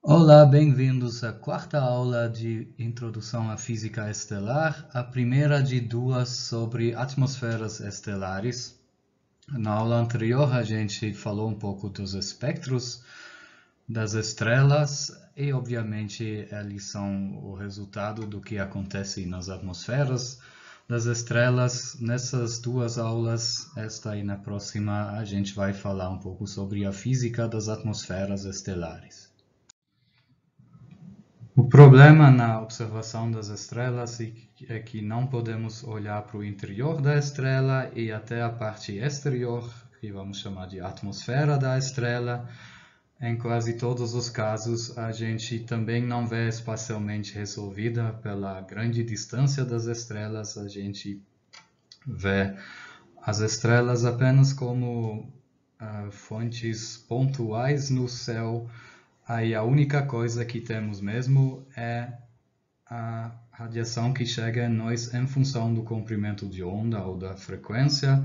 Olá, bem-vindos à quarta aula de Introdução à Física Estelar, a primeira de duas sobre atmosferas estelares. Na aula anterior, a gente falou um pouco dos espectros das estrelas e, obviamente, eles são o resultado do que acontece nas atmosferas das estrelas. Nessas duas aulas, esta e na próxima, a gente vai falar um pouco sobre a física das atmosferas estelares. O problema na observação das estrelas é que não podemos olhar para o interior da estrela e até a parte exterior, que vamos chamar de atmosfera da estrela. Em quase todos os casos, a gente também não vê espacialmente resolvida pela grande distância das estrelas. A gente vê as estrelas apenas como fontes pontuais no céu. Aí a única coisa que temos mesmo é a radiação que chega a nós em função do comprimento de onda ou da frequência,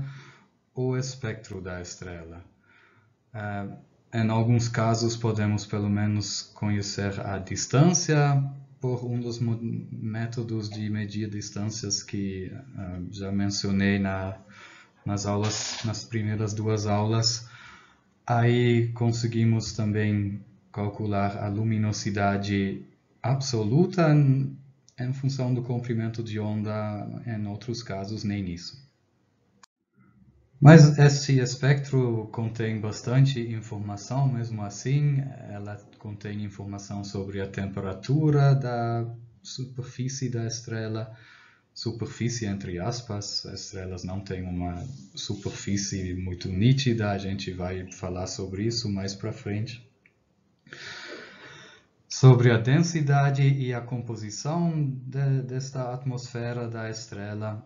o espectro da estrela. Em alguns casos podemos pelo menos conhecer a distância por um dos métodos de medir distâncias que já mencionei nas primeiras duas aulas. Aí conseguimos também calcular a luminosidade absoluta em função do comprimento de onda, em outros casos nem isso. Mas esse espectro contém bastante informação, mesmo assim. Ela contém informação sobre a temperatura da superfície da estrela, superfície entre aspas. As estrelas não têm uma superfície muito nítida, a gente vai falar sobre isso mais para frente. Sobre a densidade e a composição desta atmosfera da estrela.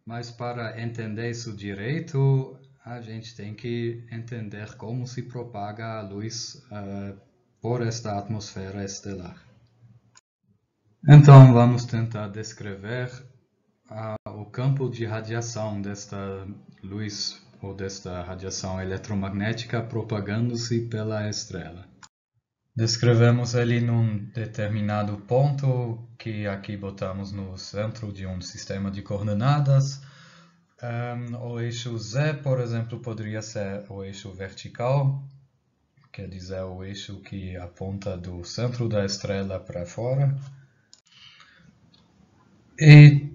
Mas para entender isso direito, a gente tem que entender como se propaga a luz por esta atmosfera estelar. Então vamos tentar descrever o campo de radiação desta luz ou desta radiação eletromagnética propagando-se pela estrela. Descrevemos ele num determinado ponto que aqui botamos no centro de um sistema de coordenadas. O eixo Z, por exemplo, poderia ser o eixo vertical, quer dizer, o eixo que aponta do centro da estrela para fora. E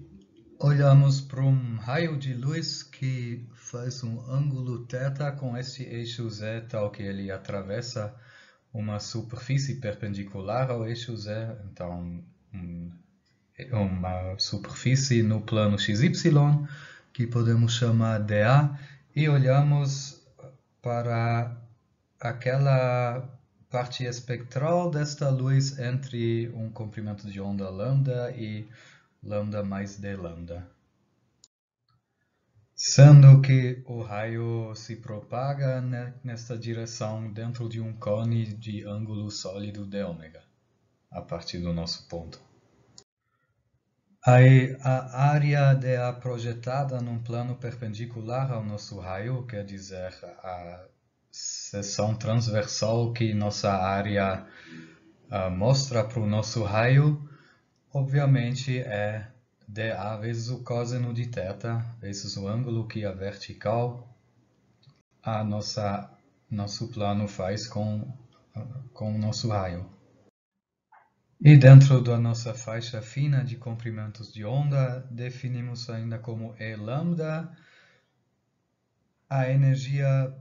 olhamos para um raio de luz que faz um ângulo θ com esse eixo Z, tal que ele atravessa uma superfície perpendicular ao eixo Z, então uma superfície no plano XY, que podemos chamar dA, e olhamos para aquela parte espectral desta luz entre um comprimento de onda lambda e lambda mais d lambda. Sendo que o raio se propaga nesta direção dentro de um cone de ângulo sólido dω, a partir do nosso ponto. Aí a área dA projetada num plano perpendicular ao nosso raio, quer dizer, a seção transversal que nossa área mostra para o nosso raio, obviamente é dA vezes o cosseno de θ, vezes o ângulo que a vertical nosso plano faz com o nosso raio. E dentro da nossa faixa fina de comprimentos de onda, definimos ainda como E lambda a energia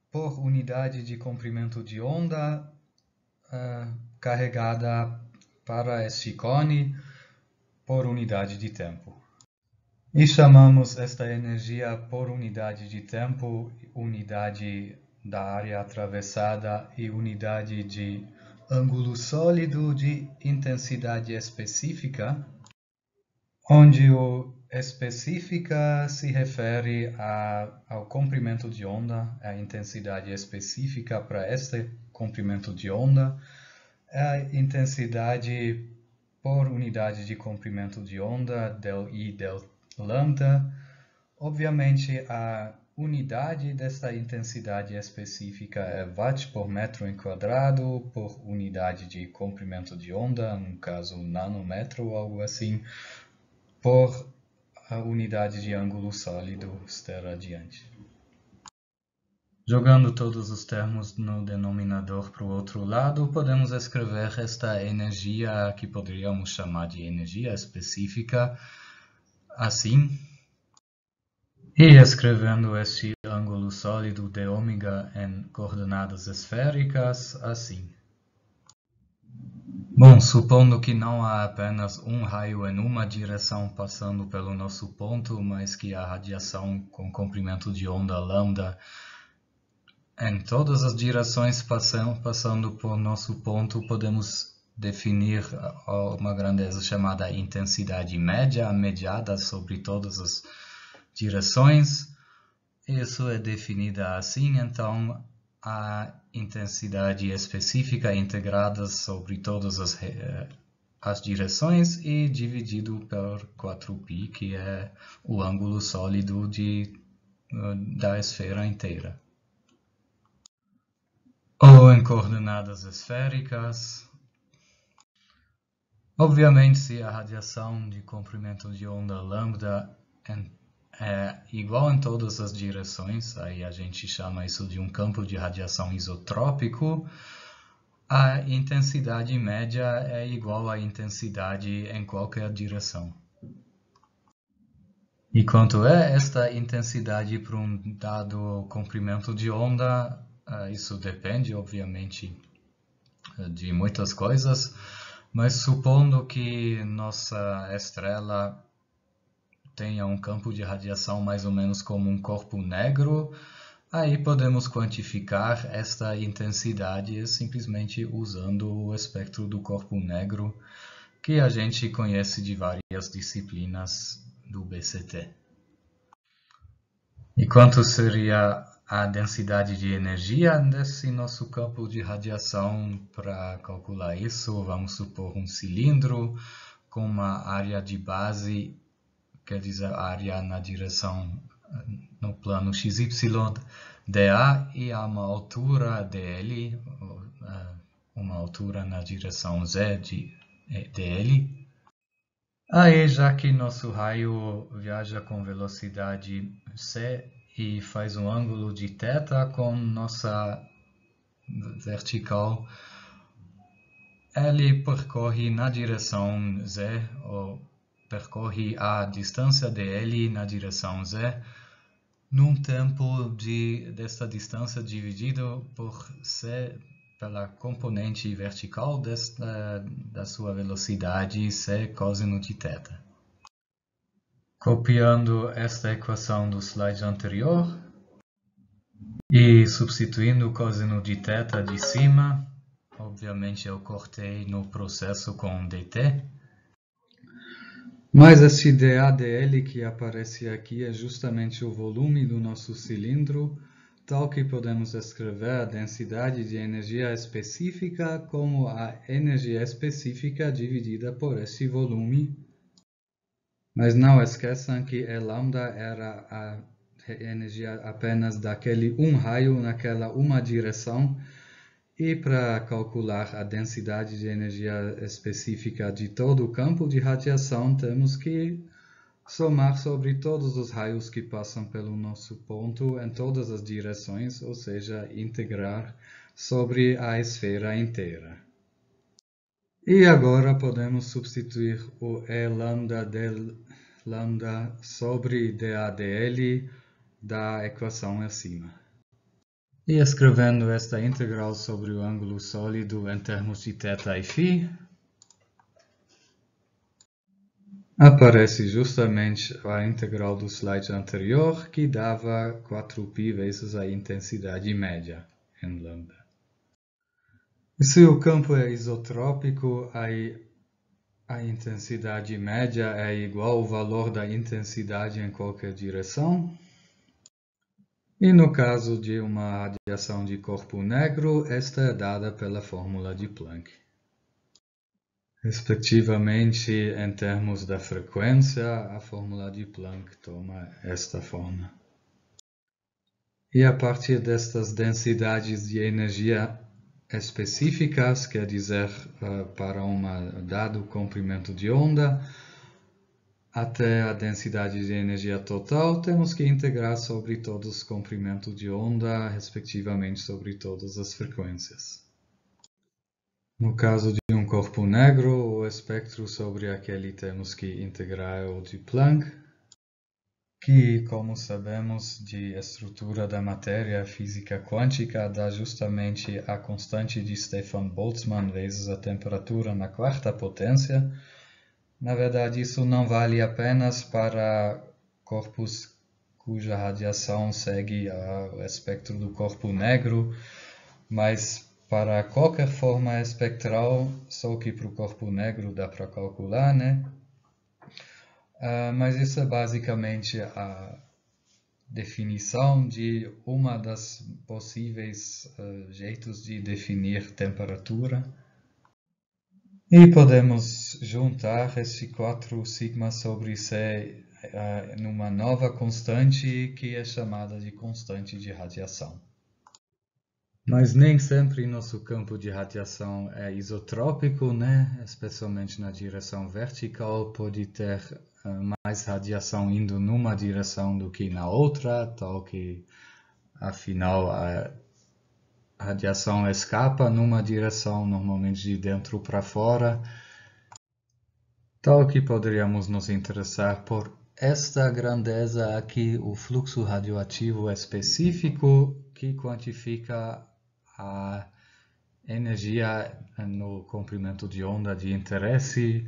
por unidade de comprimento de onda carregada para este cone por unidade de tempo. E chamamos esta energia por unidade de tempo, unidade da área atravessada e unidade de ângulo sólido de intensidade específica, onde o específica se refere ao comprimento de onda, a intensidade específica para este comprimento de onda, a intensidade por unidade de comprimento de onda, ΔI, Δλ. Obviamente, a unidade desta intensidade específica é watt por metro quadrado por unidade de comprimento de onda, no caso nanômetro ou algo assim, por a unidade de ângulo sólido estar adiante. Jogando todos os termos no denominador para o outro lado, podemos escrever esta energia que poderíamos chamar de energia específica assim. E escrevendo este ângulo sólido de ômega em coordenadas esféricas, assim. Bom, supondo que não há apenas um raio em uma direção passando pelo nosso ponto, mas que a radiação com comprimento de onda lambda em todas as direções passando por nosso ponto, podemos definir uma grandeza chamada intensidade média, mediada sobre todas as direções. Isso é definida assim, então a intensidade específica integrada sobre todas as direções e dividido por 4π, que é o ângulo sólido da esfera inteira. Ou em coordenadas esféricas. Obviamente, se a radiação de comprimento de onda lambda é igual em todas as direções, aí a gente chama isso de um campo de radiação isotrópico, a intensidade média é igual à intensidade em qualquer direção. E quanto é esta intensidade para um dado comprimento de onda, isso depende, obviamente, de muitas coisas, mas supondo que nossa estrela tenha um campo de radiação mais ou menos como um corpo negro, aí podemos quantificar esta intensidade simplesmente usando o espectro do corpo negro, que a gente conhece de várias disciplinas do BCT. E quanto seria a densidade de energia desse nosso campo de radiação? Para calcular isso, vamos supor um cilindro com uma área de base, quer dizer, área na direção, no plano XY dA, e a uma altura dL, uma altura na direção Z dL. Aí, já que nosso raio viaja com velocidade c e faz um ângulo de θ com nossa vertical, ele percorre na direção z, ou percorre a distância dl na direção z, num tempo desta distância dividido por c pela componente vertical da sua velocidade c cosseno de θ. Copiando esta equação do slide anterior e substituindo o cosseno de θ de cima, obviamente eu cortei no processo com dt. Mas esse dAdl que aparece aqui é justamente o volume do nosso cilindro, tal que podemos escrever a densidade de energia específica como a energia específica dividida por esse volume. Mas não esqueçam que E lambda era a energia apenas daquele um raio naquela uma direção, e para calcular a densidade de energia específica de todo o campo de radiação, temos que somar sobre todos os raios que passam pelo nosso ponto em todas as direções, ou seja, integrar sobre a esfera inteira. E agora podemos substituir o E lambda del lambda sobre dAdl da equação acima. E escrevendo esta integral sobre o ângulo sólido em termos de θ e φ, aparece justamente a integral do slide anterior, que dava 4π vezes a intensidade média em lambda. E se o campo é isotrópico, aí a intensidade média é igual ao valor da intensidade em qualquer direção. E no caso de uma radiação de corpo negro, esta é dada pela fórmula de Planck. Respectivamente, em termos da frequência, a fórmula de Planck toma esta forma. E a partir destas densidades de energia específicas, quer dizer, para um dado comprimento de onda, até a densidade de energia total, temos que integrar sobre todos os comprimentos de onda, respectivamente sobre todas as frequências. No caso de um corpo negro, o espectro sobre aquele temos que integrar o de Planck, que, como sabemos, de estrutura da matéria física quântica dá justamente a constante de Stefan Boltzmann vezes a temperatura na quarta potência. Na verdade, isso não vale apenas para corpos cuja radiação segue o espectro do corpo negro, mas para qualquer forma espectral, só que para o corpo negro dá para calcular, né? Mas isso é basicamente a definição de uma das possíveis jeitos de definir temperatura. E podemos juntar esse 4 sigma sobre C numa nova constante que é chamada de constante de radiação. Mas nem sempre nosso campo de radiação é isotrópico, né? Especialmente na direção vertical, pode ter mais radiação indo numa direção do que na outra, tal que, afinal, a radiação escapa numa direção, normalmente de dentro para fora, tal que poderíamos nos interessar por esta grandeza aqui, o fluxo radioativo específico que quantifica a energia no comprimento de onda de interesse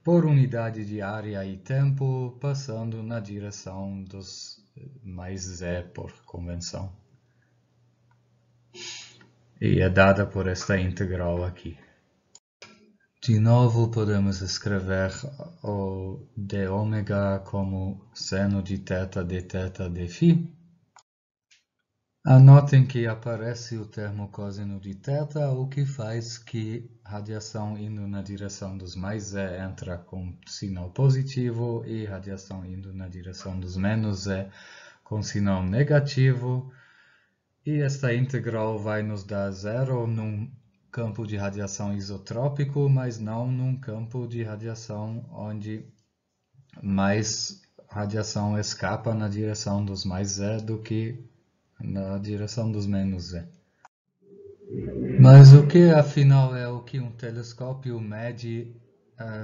por unidade de área e tempo, passando na direção dos mais Z por convenção. E é dada por esta integral aqui. De novo, podemos escrever o dω como seno de θ dθ dφ. Anotem que aparece o termo cosseno de θ, o que faz que radiação indo na direção dos mais Z entra com sinal positivo e radiação indo na direção dos menos Z com sinal negativo. E esta integral vai nos dar zero num campo de radiação isotrópico, mas não num campo de radiação onde mais radiação escapa na direção dos mais Z do que na direção dos menos Z. Mas o que afinal é o que um telescópio mede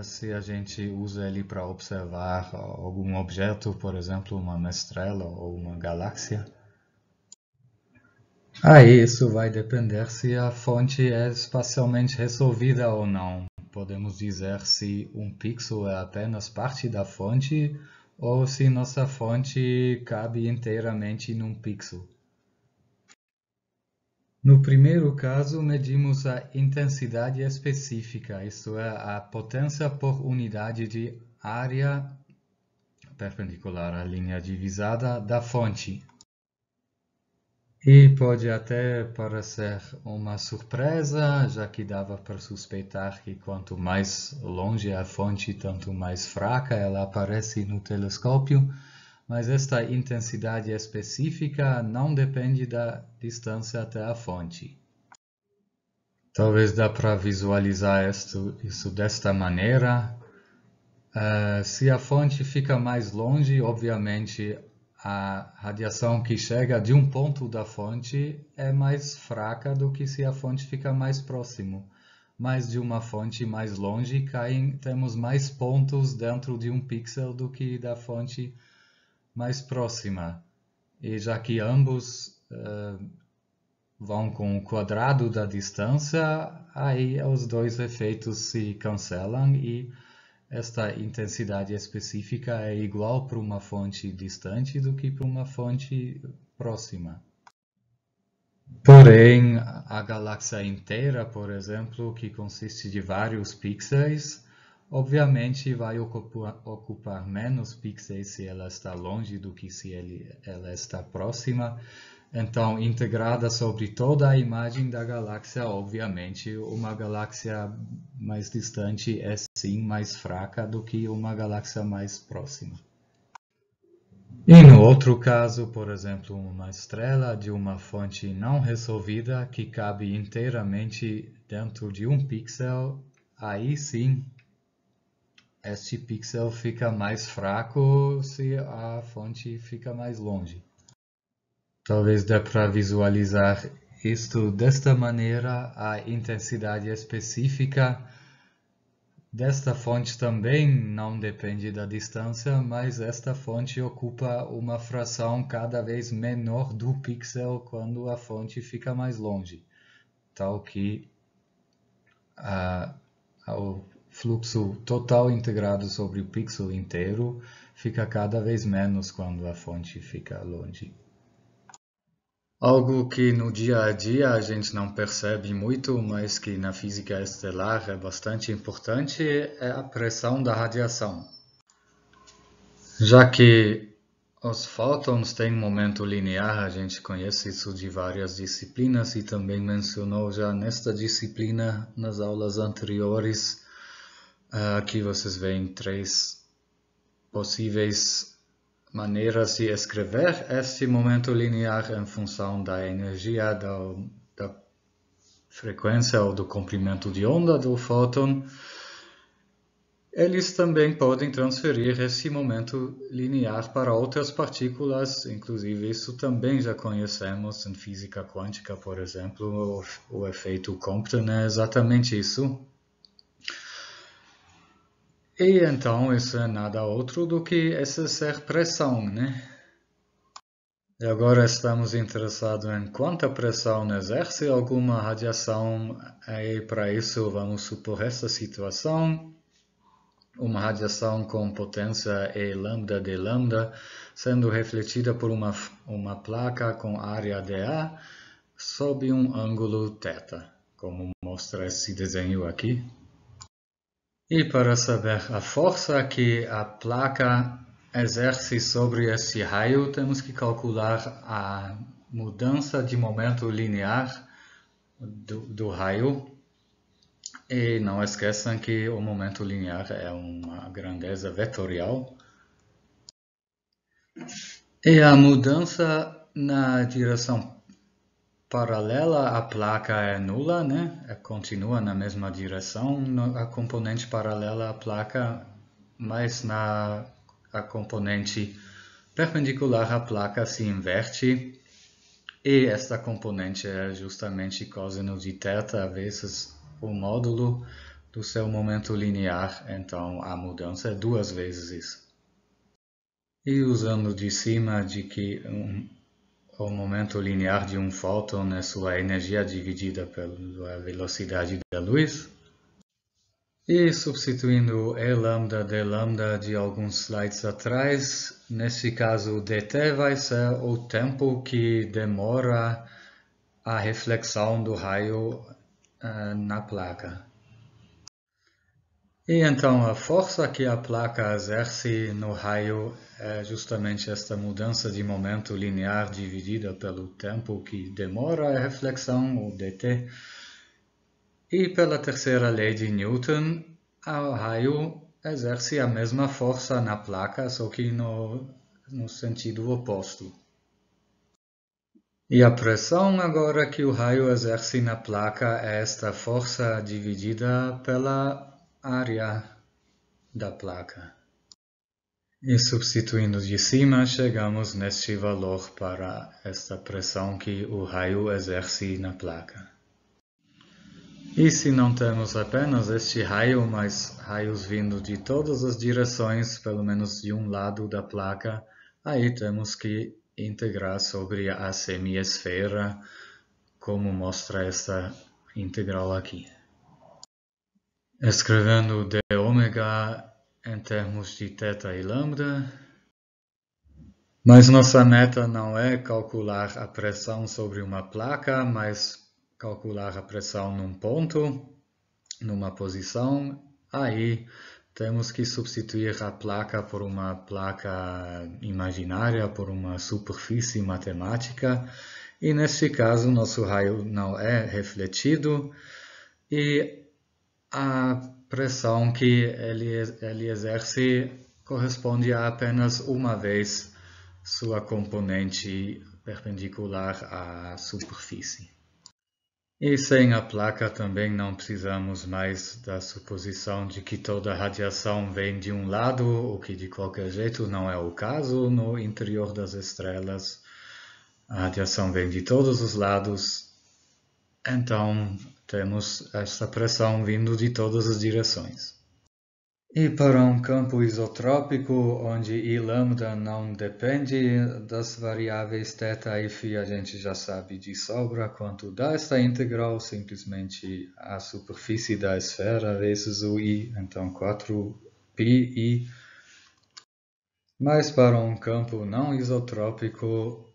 se a gente usa ele para observar algum objeto, por exemplo, uma estrela ou uma galáxia? Aí isso vai depender se a fonte é espacialmente resolvida ou não. Podemos dizer se um pixel é apenas parte da fonte ou se nossa fonte cabe inteiramente num pixel. No primeiro caso, medimos a intensidade específica, isto é, a potência por unidade de área perpendicular à linha divisada da fonte. E pode até parecer uma surpresa, já que dava para suspeitar que quanto mais longe a fonte, tanto mais fraca ela aparece no telescópio. Mas esta intensidade específica não depende da distância até a fonte. Talvez dá para visualizar isso desta maneira. Se a fonte fica mais longe, obviamente a radiação que chega de um ponto da fonte é mais fraca do que se a fonte fica mais próximo. Mas de uma fonte mais longe temos mais pontos dentro de um pixel do que da fonte mais próxima, e já que ambos vão com o quadrado da distância, aí os dois efeitos se cancelam e esta intensidade específica é igual para uma fonte distante do que para uma fonte próxima. Porém, a galáxia inteira, por exemplo, que consiste de vários pixels, obviamente vai ocupar menos pixels se ela está longe do que se ela está próxima. Então, integrada sobre toda a imagem da galáxia, obviamente, uma galáxia mais distante é sim mais fraca do que uma galáxia mais próxima. E no outro caso, por exemplo, uma estrela de uma fonte não resolvida que cabe inteiramente dentro de um pixel, aí sim, este pixel fica mais fraco se a fonte fica mais longe. Talvez dê para visualizar isto desta maneira, a intensidade específica desta fonte também não depende da distância, mas esta fonte ocupa uma fração cada vez menor do pixel quando a fonte fica mais longe, tal que o fluxo total integrado sobre o pixel inteiro fica cada vez menos quando a fonte fica longe. Algo que no dia a dia a gente não percebe muito, mas que na física estelar é bastante importante, é a pressão da radiação. Já que os fótons têm momento linear, a gente conhece isso de várias disciplinas e também mencionou já nesta disciplina, nas aulas anteriores. Aqui vocês veem 3 possíveis maneiras de escrever este momento linear em função da energia, da frequência ou do comprimento de onda do fóton. Eles também podem transferir esse momento linear para outras partículas, inclusive isso também já conhecemos em física quântica, por exemplo, o efeito Compton é exatamente isso. E então isso é nada outro do que exercer pressão, né? E agora estamos interessados em quanta pressão exerce alguma radiação, e para isso vamos supor essa situação. Uma radiação com potência E lambda d lambda, sendo refletida por uma placa com área dA sob um ângulo θ, como mostra esse desenho aqui. E para saber a força que a placa exerce sobre esse raio, temos que calcular a mudança de momento linear do raio. E não esqueçam que o momento linear é uma grandeza vetorial. E a mudança na direção paralela à placa é nula, né? Continua na mesma direção, a componente paralela à placa, mas a componente perpendicular à placa se inverte. E esta componente é justamente cosseno de θ vezes o módulo do seu momento linear, então a mudança é 2 vezes isso. E usando de cima de que o momento linear de um fóton é sua energia dividida pela velocidade da luz, e substituindo E lambda d lambda de alguns slides atrás, nesse caso dt vai ser o tempo que demora a reflexão do raio na placa. E então a força que a placa exerce no raio é justamente esta mudança de momento linear dividida pelo tempo que demora a reflexão, o dt. E pela terceira lei de Newton, o raio exerce a mesma força na placa, só que no sentido oposto. E a pressão agora que o raio exerce na placa é esta força dividida pela área da placa. E substituindo de cima, chegamos neste valor para esta pressão que o raio exerce na placa. E se não temos apenas este raio, mas raios vindo de todas as direções, pelo menos de um lado da placa, aí temos que integrar sobre a semiesfera, como mostra esta integral aqui. Escrevendo dω em termos de θ e lambda. Mas nossa meta não é calcular a pressão sobre uma placa, mas calcular a pressão num ponto, numa posição. Aí temos que substituir a placa por uma placa imaginária, por uma superfície matemática. E neste caso, nosso raio não é refletido e a pressão que ele exerce corresponde a apenas uma vez sua componente perpendicular à superfície. E sem a placa também não precisamos mais da suposição de que toda a radiação vem de um lado, o que de qualquer jeito não é o caso no interior das estrelas. A radiação vem de todos os lados, então temos esta pressão vindo de todas as direções. E para um campo isotrópico, onde I não depende das variáveis θ e φ, a gente já sabe de sobra quanto dá esta integral, simplesmente a superfície da esfera vezes o I, então 4πI. Mas para um campo não isotrópico,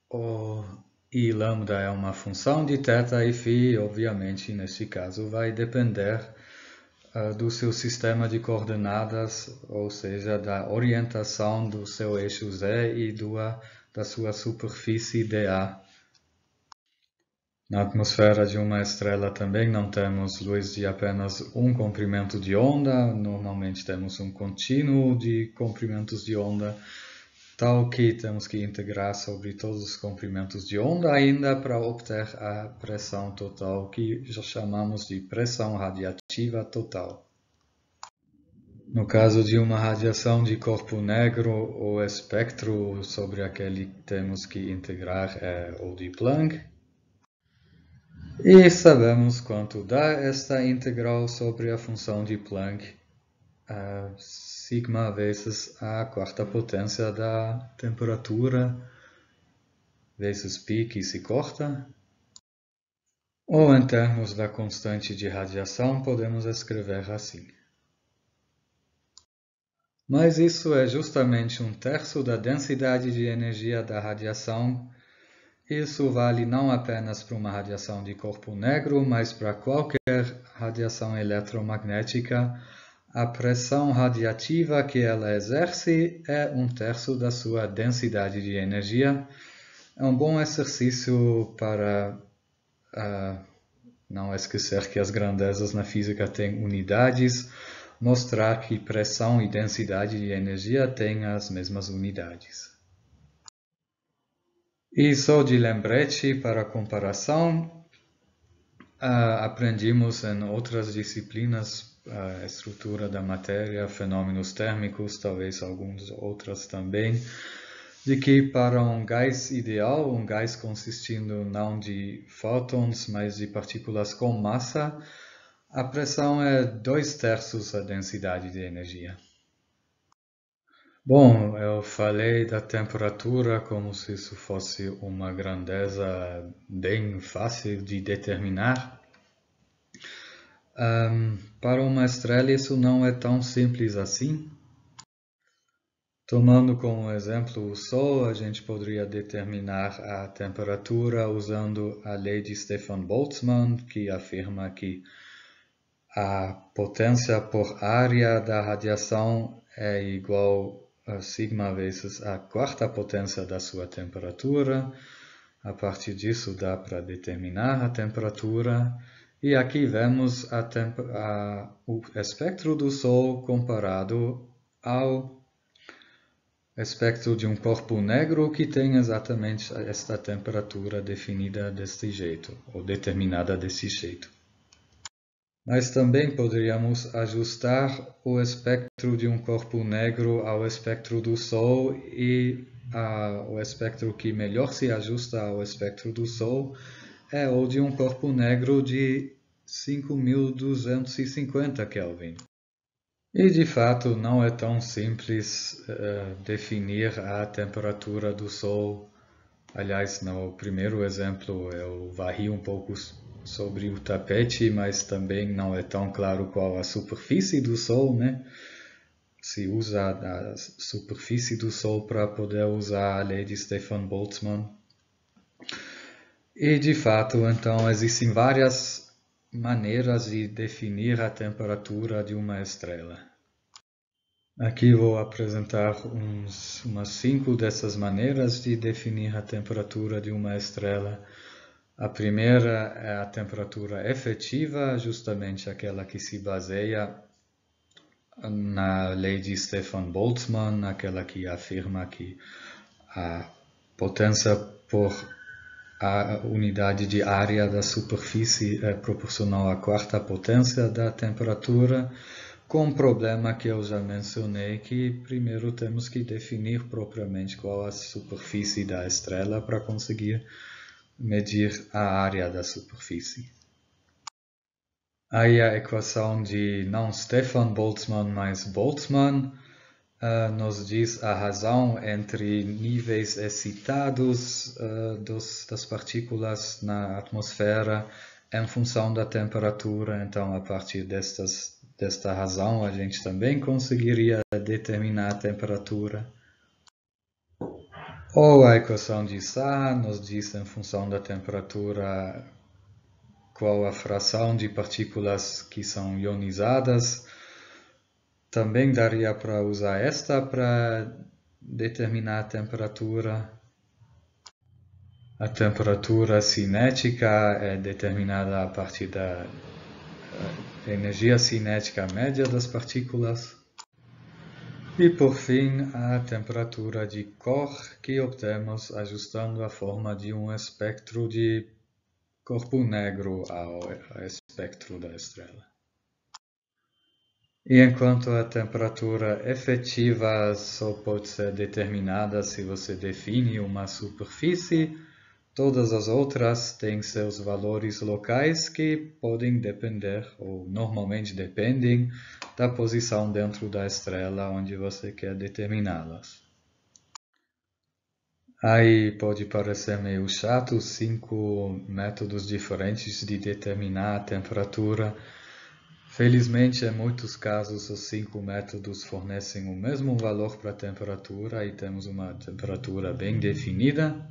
o I lambda é uma função de θ e φ, obviamente neste caso vai depender do seu sistema de coordenadas, ou seja, da orientação do seu eixo Z e da sua superfície dA. Na atmosfera de uma estrela também não temos luz de apenas um comprimento de onda, normalmente temos um contínuo de comprimentos de onda, tal que temos que integrar sobre todos os comprimentos de onda ainda para obter a pressão total, que já chamamos de pressão radiativa total. No caso de uma radiação de corpo negro, o espectro sobre aquele que temos que integrar é o de Planck. E sabemos quanto dá esta integral sobre a função de Planck, sigma vezes a quarta potência da temperatura, vezes π que se corta. Ou em termos da constante de radiação, podemos escrever assim. Mas isso é justamente 1/3 da densidade de energia da radiação. Isso vale não apenas para uma radiação de corpo negro, mas para qualquer radiação eletromagnética. A pressão radiativa que ela exerce é 1/3 da sua densidade de energia. É um bom exercício para não esquecer que as grandezas na física têm unidades, mostrar que pressão e densidade de energia têm as mesmas unidades. E só de lembrete para comparação, aprendimos em outras disciplinas a estrutura da matéria, fenômenos térmicos, talvez algumas outras também, de que para um gás ideal, um gás consistindo não de fótons, mas de partículas com massa, a pressão é 2/3 a densidade de energia. Bom, eu falei da temperatura como se isso fosse uma grandeza bem fácil de determinar. Para uma estrela isso não é tão simples assim. Tomando como exemplo o Sol, a gente poderia determinar a temperatura usando a lei de Stefan-Boltzmann, que afirma que a potência por área da radiação é igual a sigma vezes a quarta potência da sua temperatura. A partir disso dá para determinar a temperatura. E aqui vemos o espectro do Sol comparado ao espectro de um corpo negro que tem exatamente esta temperatura definida deste jeito, ou determinada desse jeito. Mas também poderíamos ajustar o espectro de um corpo negro ao espectro do Sol e o espectro que melhor se ajusta ao espectro do Sol é o de um corpo negro de 5250 Kelvin. E de fato não é tão simples definir a temperatura do Sol. Aliás, no primeiro exemplo eu varri um pouco sobre o tapete, mas também não é tão claro qual a superfície do Sol, né? Se usa a superfície do Sol para poder usar a lei de Stefan-Boltzmann. E de fato, então, existem várias maneiras de definir a temperatura de uma estrela. Aqui vou apresentar umas 5 dessas maneiras de definir a temperatura de uma estrela. A primeira é a temperatura efetiva, justamente aquela que se baseia na lei de Stefan-Boltzmann, aquela que afirma que a potência por a unidade de área da superfície é proporcional à quarta potência da temperatura, com o problema que eu já mencionei, que primeiro temos que definir propriamente qual a superfície da estrela para conseguir medir a área da superfície. Aí a equação de não Stefan Boltzmann, mas Boltzmann, nos diz a razão entre níveis excitados das partículas na atmosfera em função da temperatura. Então, a partir desta razão, a gente também conseguiria determinar a temperatura. Ou a equação de Saha nos diz em função da temperatura qual a fração de partículas que são ionizadas. Também daria para usar esta para determinar a temperatura. A temperatura cinética é determinada a partir da energia cinética média das partículas. E por fim, a temperatura de Koch, que obtemos ajustando a forma de um espectro de corpo negro ao espectro da estrela. E enquanto a temperatura efetiva só pode ser determinada se você define uma superfície, todas as outras têm seus valores locais que podem depender, ou normalmente dependem, da posição dentro da estrela onde você quer determiná-las. Aí pode parecer meio chato, 5 métodos diferentes de determinar a temperatura. Felizmente, em muitos casos, os 5 métodos fornecem o mesmo valor para a temperatura e temos uma temperatura bem definida.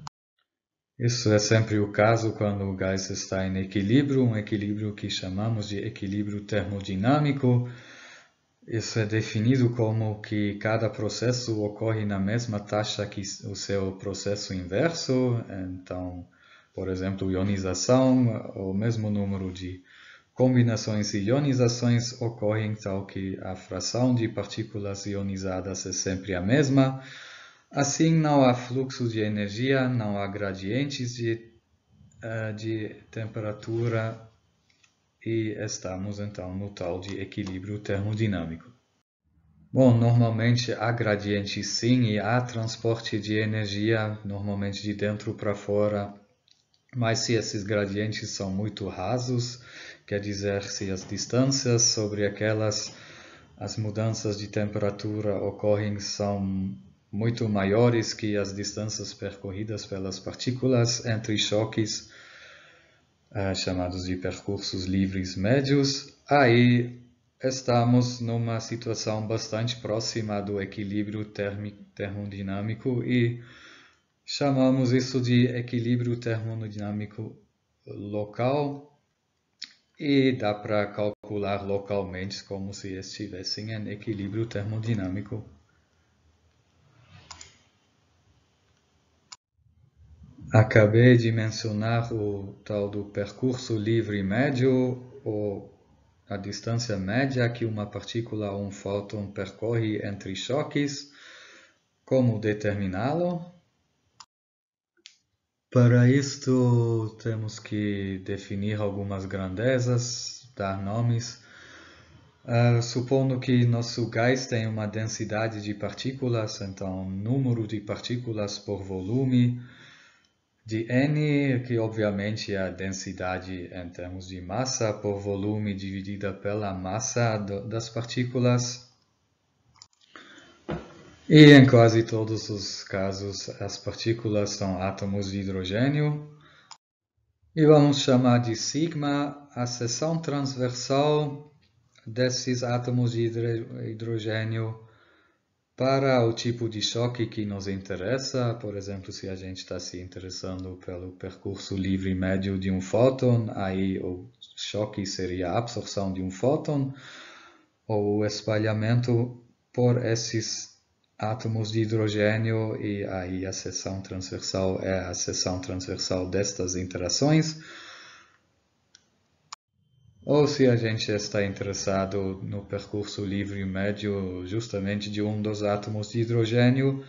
Isso é sempre o caso quando o gás está em equilíbrio, um equilíbrio que chamamos de equilíbrio termodinâmico. Isso é definido como que cada processo ocorre na mesma taxa que o seu processo inverso. Então, por exemplo, ionização, o mesmo número de combinações e ionizações ocorrem tal que a fração de partículas ionizadas é sempre a mesma. Assim, não há fluxo de energia, não há gradientes de temperatura e estamos então no tal de equilíbrio termodinâmico. Bom, normalmente há gradientes sim e há transporte de energia, normalmente de dentro para fora, mas se esses gradientes são muito rasos, quer dizer, se as distâncias sobre as mudanças de temperatura ocorrem são muito maiores que as distâncias percorridas pelas partículas entre choques, chamados de percursos livres médios, aí estamos numa situação bastante próxima do equilíbrio termodinâmico e chamamos isso de equilíbrio termodinâmico local e dá para calcular localmente como se estivessem em equilíbrio termodinâmico. Acabei de mencionar o tal do percurso livre médio, ou a distância média que uma partícula ou um fóton percorre entre choques. Como determiná-lo? Para isto, temos que definir algumas grandezas, dar nomes. Supondo que nosso gás tem uma densidade de partículas, então número de partículas por volume de N, que obviamente é a densidade em termos de massa por volume dividida pela massa das partículas. E em quase todos os casos as partículas são átomos de hidrogênio. E vamos chamar de sigma a seção transversal desses átomos de hidrogênio para o tipo de choque que nos interessa. Por exemplo, se a gente está se interessando pelo percurso livre médio de um fóton, aí o choque seria a absorção de um fóton, ou o espalhamento por esses átomos de hidrogênio, e aí a seção transversal é a seção transversal destas interações. Ou se a gente está interessado no percurso livre médio justamente de um dos átomos de hidrogênio,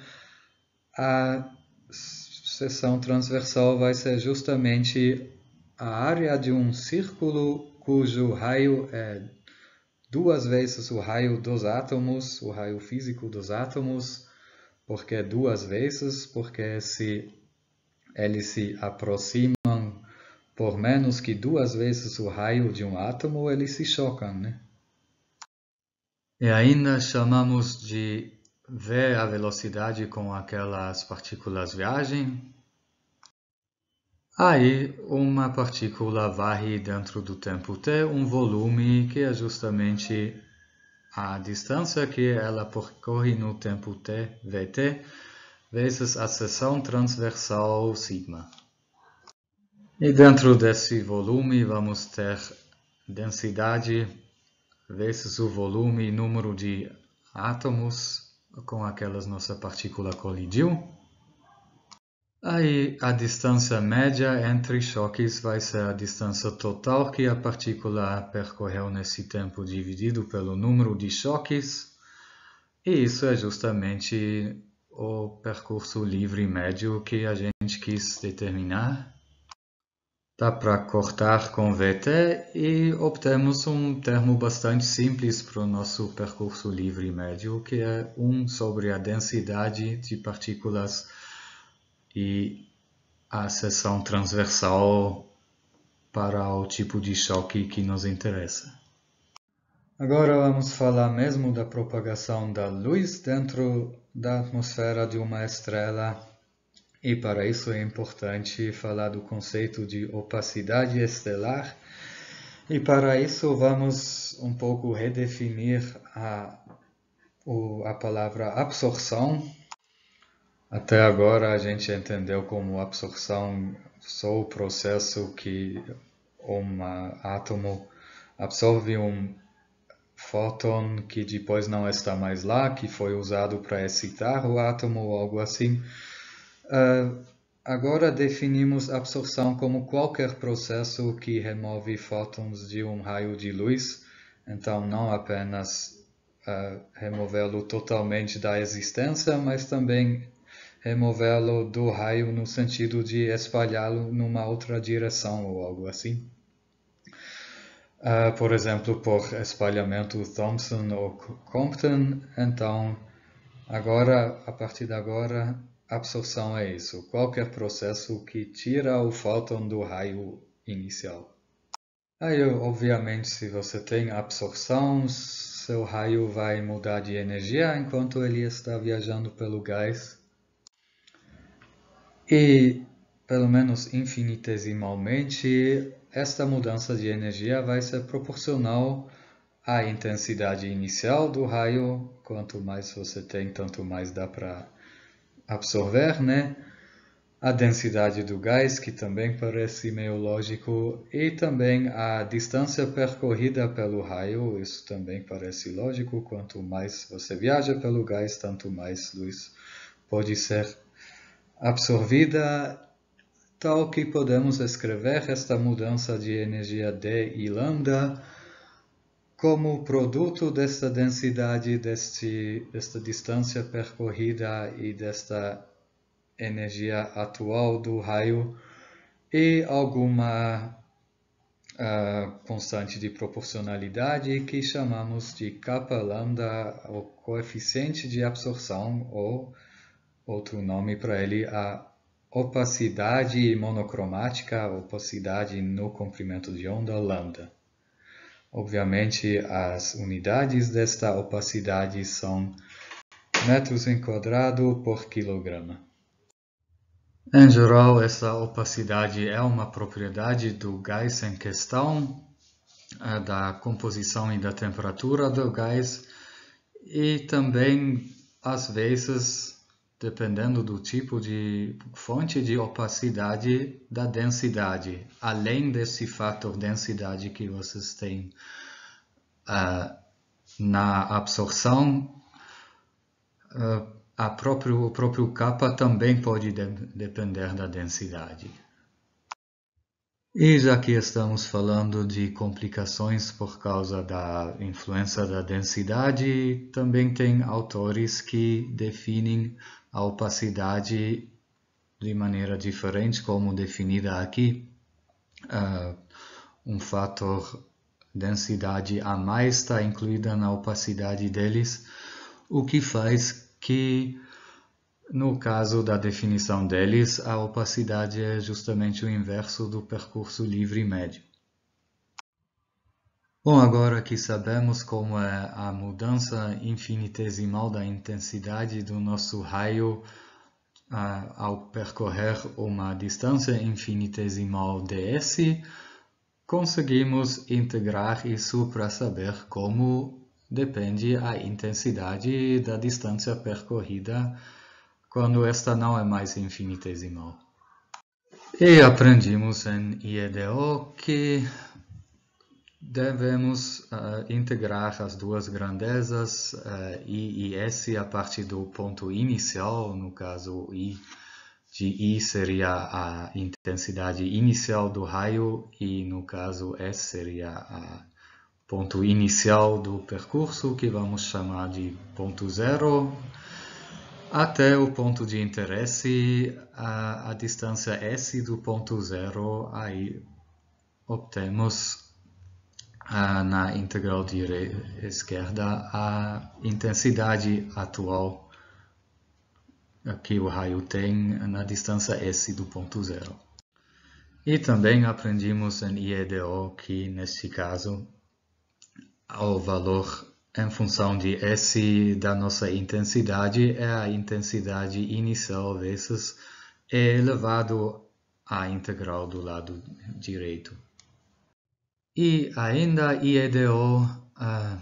a seção transversal vai ser justamente a área de um círculo cujo raio é 2 vezes o raio dos átomos, o raio físico dos átomos. Por que 2 vezes? Porque se eles se aproximam por menos que 2 vezes o raio de um átomo, eles se chocam, né? E ainda chamamos de v a velocidade com aquelas partículas viagem. Aí, uma partícula varre dentro do tempo t um volume que é justamente a distância que ela percorre no tempo t, vt, vezes a seção transversal sigma. E dentro desse volume vamos ter densidade vezes o volume e número de átomos com aquelas nossa partícula colidiu. Aí a distância média entre choques vai ser a distância total que a partícula percorreu nesse tempo dividido pelo número de choques. E isso é justamente o percurso livre médio que a gente quis determinar. Dá para cortar com VT e obtemos um termo bastante simples para o nosso percurso livre médio, que é 1 sobre a densidade de partículas e a seção transversal para o tipo de choque que nos interessa. Agora vamos falar mesmo da propagação da luz dentro da atmosfera de uma estrela. E para isso é importante falar do conceito de opacidade estelar. E para isso vamos um pouco redefinir a palavra absorção. Até agora a gente entendeu como absorção só o processo que um átomo absorve um fóton que depois não está mais lá, que foi usado para excitar o átomo ou algo assim. Agora definimos absorção como qualquer processo que remove fótons de um raio de luz. Então não apenas removê-lo totalmente da existência, mas também removê-lo do raio no sentido de espalhá-lo numa outra direção ou algo assim. Por exemplo, por espalhamento Thomson ou Compton. Então, agora, a partir de agora, absorção é isso. Qualquer processo que tira o fóton do raio inicial. Aí, obviamente, se você tem absorção, seu raio vai mudar de energia enquanto ele está viajando pelo gás. E, pelo menos infinitesimalmente, esta mudança de energia vai ser proporcional à intensidade inicial do raio. Quanto mais você tem, tanto mais dá para absorver, né? A densidade do gás, que também parece meio lógico, e também a distância percorrida pelo raio, isso também parece lógico. Quanto mais você viaja pelo gás, tanto mais luz pode ser absorvida, tal que podemos escrever esta mudança de energia D e lambda como produto desta densidade, desta distância percorrida e desta energia atual do raio e alguma constante de proporcionalidade que chamamos de kappa lambda, o coeficiente de absorção, ou outro nome para ele, a opacidade monocromática, a opacidade no comprimento de onda lambda. Obviamente, as unidades desta opacidade são metros em quadrado por quilograma. Em geral, essa opacidade é uma propriedade do gás em questão, da composição e da temperatura do gás, e também, às vezes, dependendo do tipo de fonte de opacidade, da densidade, além desse fator densidade que vocês têm na absorção, o próprio kappa também pode depender da densidade. E já que estamos falando de complicações por causa da influência da densidade, também tem autores que definem a opacidade de maneira diferente, como definida aqui. Um fator densidade a mais está incluída na opacidade deles, o que faz que, no caso da definição deles, a opacidade é justamente o inverso do percurso livre médio. Bom, agora que sabemos como é a mudança infinitesimal da intensidade do nosso raio ao percorrer uma distância infinitesimal ds, conseguimos integrar isso para saber como depende a intensidade da distância percorrida quando esta não é mais infinitesimal. E aprendimos em IEDO que devemos integrar as duas grandezas, I e S, a partir do ponto inicial. No caso, I de I seria a intensidade inicial do raio e, no caso, S seria o ponto inicial do percurso, que vamos chamar de ponto zero, até o ponto de interesse, a distância S do ponto zero. Aí obtemos na integral esquerda a intensidade atual que o raio tem na distância S do ponto zero. E também aprendimos em IEDO que, neste caso, o valor em função de S da nossa intensidade é a intensidade inicial vezes E elevado à integral do lado direito. E ainda IEDO,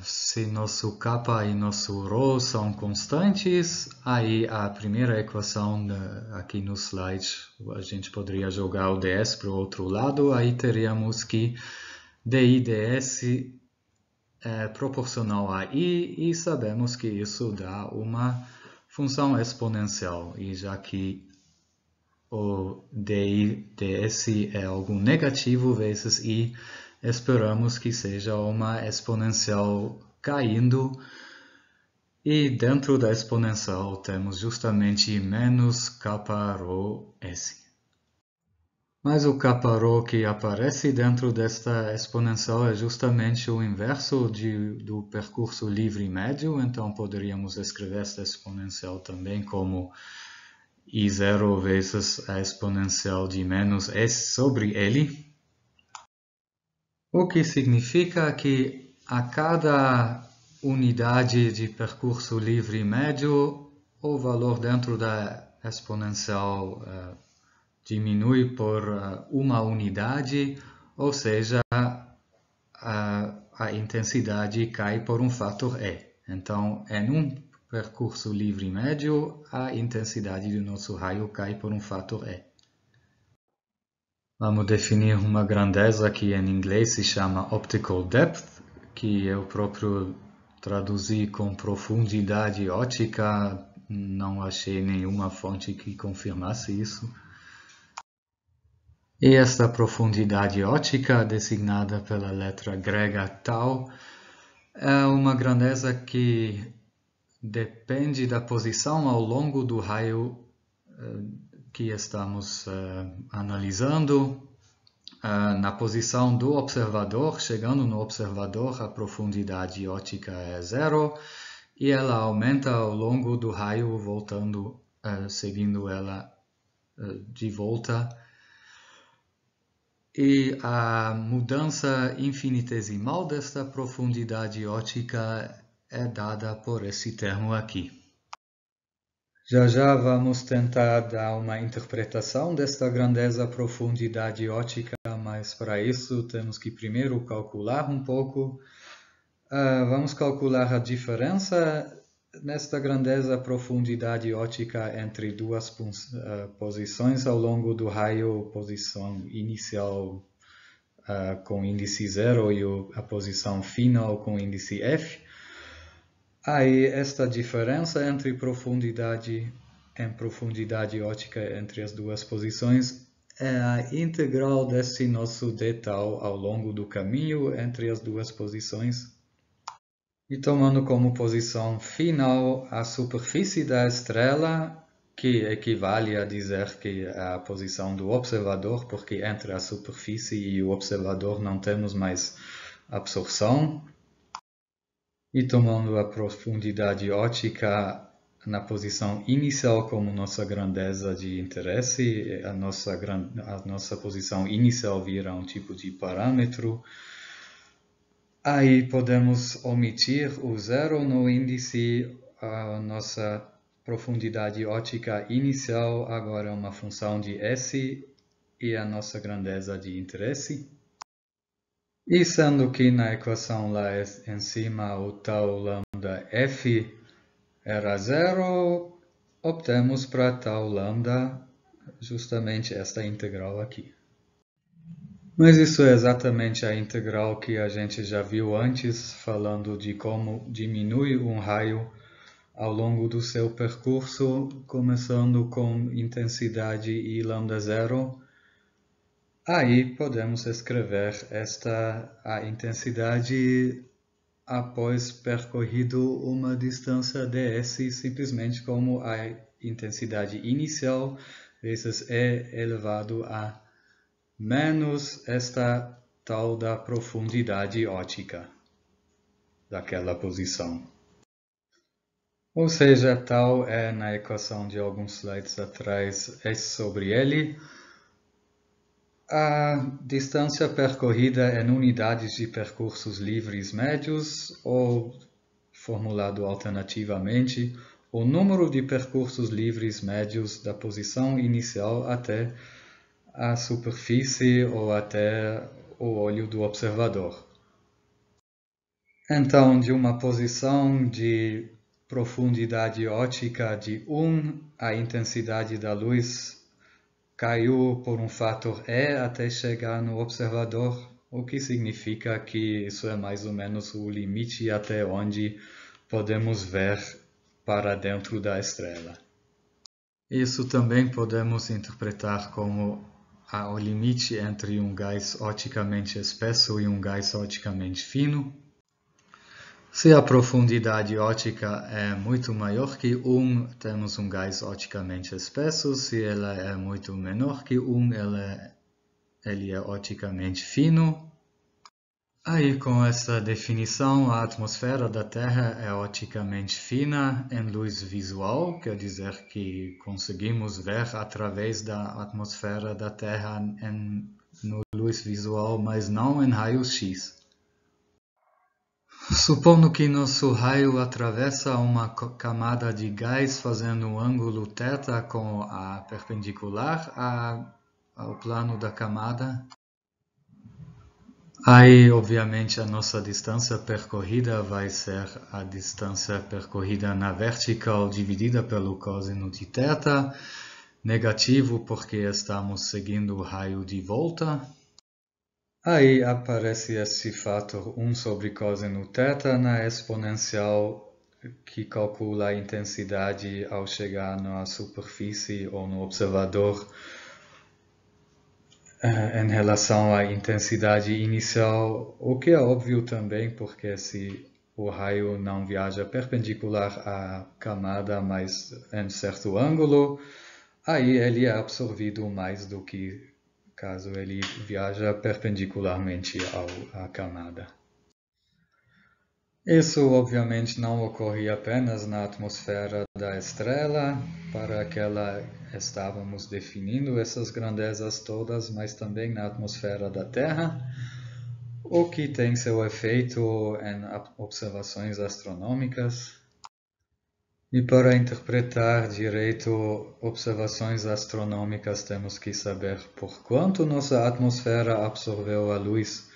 se nosso kappa e nosso ρ são constantes, aí a primeira equação aqui no slide, a gente poderia jogar o ds para o outro lado, aí teríamos que di ds é proporcional a I, e sabemos que isso dá uma função exponencial, e já que o di ds é algo negativo vezes I, esperamos que seja uma exponencial caindo, e dentro da exponencial temos justamente menos kappa rho S. Mas o kappa rho que aparece dentro desta exponencial é justamente o inverso do percurso livre médio, então poderíamos escrever esta exponencial também como I0 vezes a exponencial de menos S sobre L. O que significa que a cada unidade de percurso livre médio, o valor dentro da exponencial diminui por uma unidade, ou seja, a intensidade cai por um fator E. Então, em um percurso livre médio, a intensidade do nosso raio cai por um fator E. Vamos definir uma grandeza que em inglês se chama optical depth, que eu próprio traduzi com profundidade óptica, não achei nenhuma fonte que confirmasse isso. E esta profundidade óptica, designada pela letra grega tau, é uma grandeza que depende da posição ao longo do raio que estamos analisando. Na posição do observador, chegando no observador, a profundidade óptica é zero, e ela aumenta ao longo do raio, voltando, seguindo ela de volta. E a mudança infinitesimal desta profundidade óptica é dada por esse termo aqui. Já vamos tentar dar uma interpretação desta grandeza profundidade óptica, mas para isso temos que primeiro calcular um pouco. Vamos calcular a diferença nesta grandeza profundidade óptica entre duas posições ao longo do raio, posição inicial com índice 0 e a posição final com índice f. Aí esta diferença entre profundidade óptica entre as duas posições é a integral desse nosso d tau ao longo do caminho entre as duas posições. E tomando como posição final a superfície da estrela, que equivale a dizer que a posição do observador, porque entre a superfície e o observador não temos mais absorção. E tomando a profundidade ótica na posição inicial como nossa grandeza de interesse, a nossa posição inicial vira um tipo de parâmetro. Aí podemos omitir o zero no índice, a nossa profundidade ótica inicial agora é uma função de S e a nossa grandeza de interesse. E sendo que na equação lá em cima o tau lambda f era zero, optamos para tau lambda justamente esta integral aqui. Mas isso é exatamente a integral que a gente já viu antes, falando de como diminui um raio ao longo do seu percurso, começando com intensidade I lambda zero. Aí podemos escrever a intensidade após percorrido uma distância ds simplesmente como a intensidade inicial vezes E elevado a menos esta tal da profundidade ótica daquela posição. Ou seja, tal é na equação de alguns slides atrás S sobre L. A distância percorrida em unidades de percursos livres médios, ou, formulado alternativamente, o número de percursos livres médios da posição inicial até a superfície ou até o olho do observador. Então, de uma posição de profundidade ótica de 1, a intensidade da luz caiu por um fator E até chegar no observador, o que significa que isso é mais ou menos o limite até onde podemos ver para dentro da estrela. Isso também podemos interpretar como o limite entre um gás oticamente espesso e um gás oticamente fino. Se a profundidade ótica é muito maior que 1, temos um gás oticamente espesso. Se ela é muito menor que 1, ele é oticamente fino. Aí, com essa definição, a atmosfera da Terra é oticamente fina em luz visual, quer dizer que conseguimos ver através da atmosfera da Terra no luz visual, mas não em raios-x. Supondo que nosso raio atravessa uma camada de gás fazendo um ângulo θ com a perpendicular ao plano da camada, aí obviamente a nossa distância percorrida vai ser a distância percorrida na vertical dividida pelo cosseno de θ, negativo porque estamos seguindo o raio de volta. Aí aparece esse fator 1 sobre cosseno θ na exponencial que calcula a intensidade ao chegar na superfície ou no observador em relação à intensidade inicial, o que é óbvio também porque se o raio não viaja perpendicular à camada, mas em certo ângulo, aí ele é absorvido mais do que caso ele viaja perpendicularmente à camada. Isso obviamente não ocorre apenas na atmosfera da estrela, para aquela estávamos definindo essas grandezas todas, mas também na atmosfera da Terra, o que tem seu efeito em observações astronômicas. E para interpretar direito observações astronômicas, temos que saber por quanto nossa atmosfera absorveu a luz.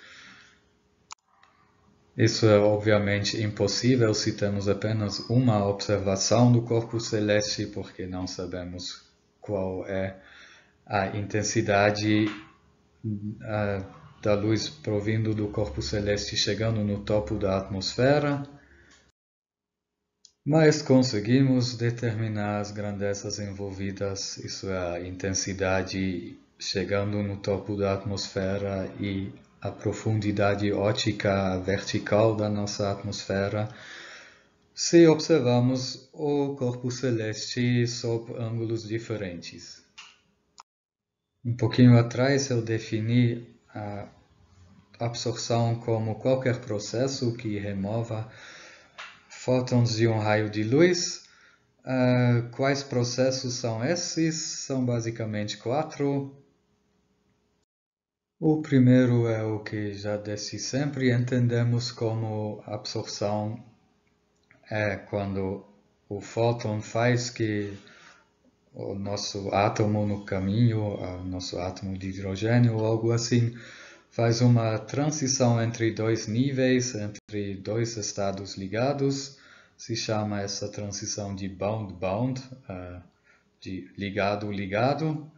Isso é obviamente impossível se temos apenas uma observação do corpo celeste, porque não sabemos qual é a intensidade da luz provindo do corpo celeste chegando no topo da atmosfera. Mas conseguimos determinar as grandezas envolvidas, isso é, a intensidade chegando no topo da atmosfera e a profundidade ótica vertical da nossa atmosfera, se observamos o corpo celeste sob ângulos diferentes. Um pouquinho atrás eu defini a absorção como qualquer processo que remova fótons de um raio de luz. Quais processos são esses? São basicamente 4. O primeiro é o que já desde sempre entendemos como absorção, é quando o fóton faz que o nosso átomo no caminho, o nosso átomo de hidrogênio ou algo assim, faz uma transição entre dois níveis, entre dois estados ligados. Se chama essa transição de bound-bound, de ligado-ligado.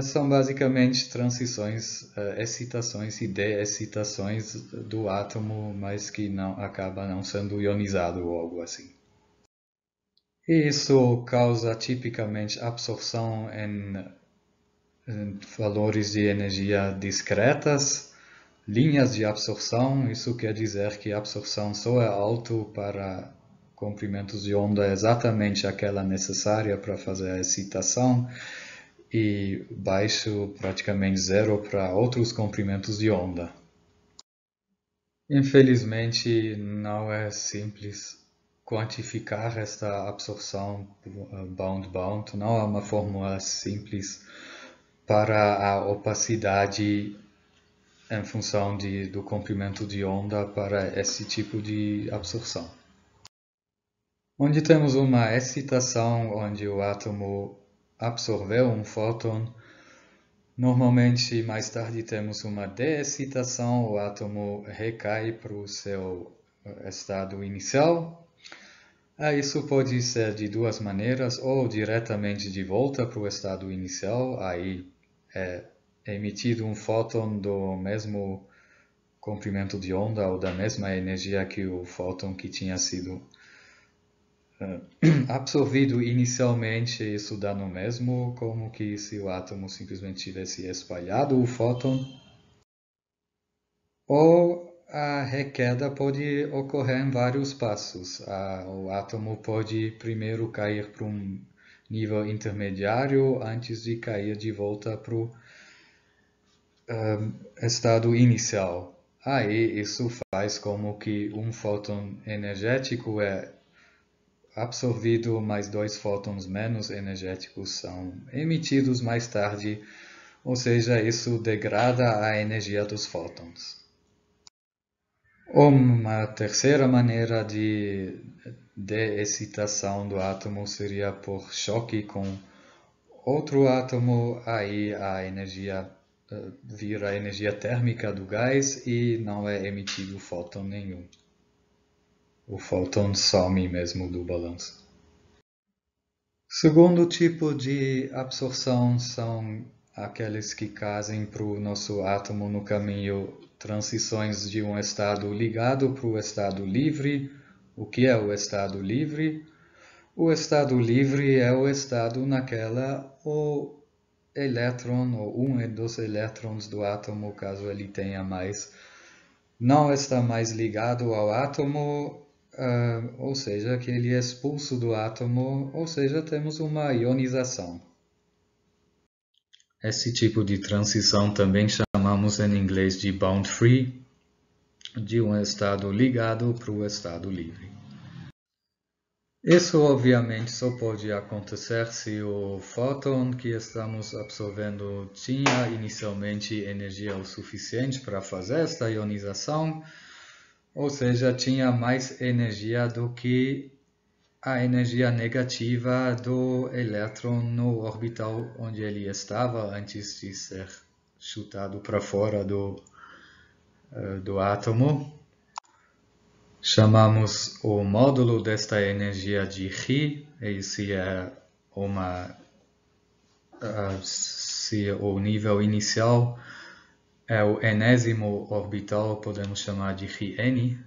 São basicamente transições, excitações e de-excitações do átomo, mas que acaba não sendo ionizado ou algo assim. E isso causa tipicamente absorção em valores de energia discretas, linhas de absorção. Isso quer dizer que a absorção só é alto para comprimentos de onda exatamente aquela necessária para fazer a excitação e baixo, praticamente zero, para outros comprimentos de onda. Infelizmente, não é simples quantificar esta absorção bound-bound. Não há uma fórmula simples para a opacidade em função do comprimento de onda para esse tipo de absorção. Onde temos uma excitação onde o átomo absorveu um fóton, normalmente mais tarde temos uma de-excitação, o átomo recai para o seu estado inicial. Isso pode ser de duas maneiras, ou diretamente de volta para o estado inicial, aí é emitido um fóton do mesmo comprimento de onda ou da mesma energia que o fóton que tinha sido absorvido inicialmente. Isso dá no mesmo, como que se o átomo simplesmente tivesse espalhado o fóton. Ou a requeda pode ocorrer em vários passos. O átomo pode primeiro cair para um nível intermediário antes de cair de volta para o estado inicial. Aí isso faz como que um fóton energético é absorvido, mais 2 fótons menos energéticos são emitidos mais tarde, ou seja, isso degrada a energia dos fótons. Uma terceira maneira de excitação do átomo seria por choque com outro átomo, aí a energia vira energia térmica do gás e não é emitido fóton nenhum. O fóton some mesmo do balanço. Segundo tipo de absorção são aqueles que casem para o nosso átomo no caminho transições de um estado ligado para o estado livre. O que é o estado livre? O estado livre é o estado naquela o elétron ou um dos elétrons do átomo, caso ele tenha mais, não está mais ligado ao átomo, ou seja, que ele é expulso do átomo, ou seja, temos uma ionização. Esse tipo de transição também chamamos em inglês de bound free, de um estado ligado para o estado livre. Isso obviamente só pode acontecer se o fóton que estamos absorvendo tinha inicialmente energia o suficiente para fazer esta ionização, ou seja, tinha mais energia do que a energia negativa do elétron no orbital onde ele estava antes de ser chutado para fora do átomo. Chamamos o módulo desta energia de Chi. Esse é se o nível inicial é o enésimo orbital, podemos chamar de Chi-N.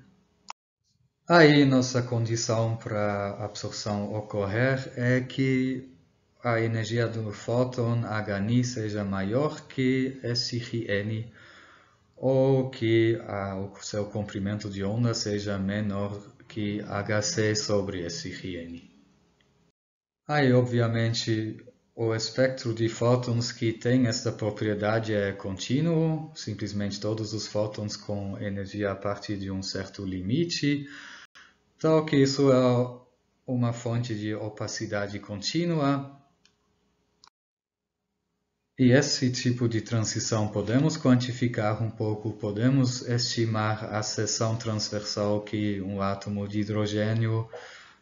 Aí nossa condição para a absorção ocorrer é que a energia do fóton Hν seja maior que esse Chi-N, ou que o seu comprimento de onda seja menor que hc sobre esse Rn. Aí, obviamente, o espectro de fótons que tem esta propriedade é contínuo, simplesmente todos os fótons com energia a partir de um certo limite, tal que isso é uma fonte de opacidade contínua. E esse tipo de transição podemos quantificar um pouco, podemos estimar a seção transversal que um átomo de hidrogênio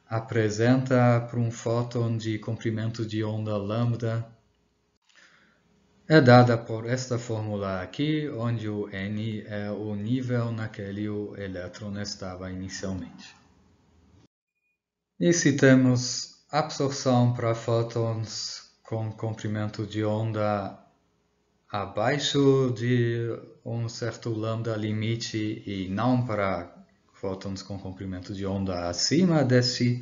apresenta para um fóton de comprimento de onda lambda. É dada por esta fórmula aqui, onde o N é o nível naquele o elétron estava inicialmente. E se temos absorção para fótons com comprimento de onda abaixo de um certo lambda limite e não para fótons com comprimento de onda acima desse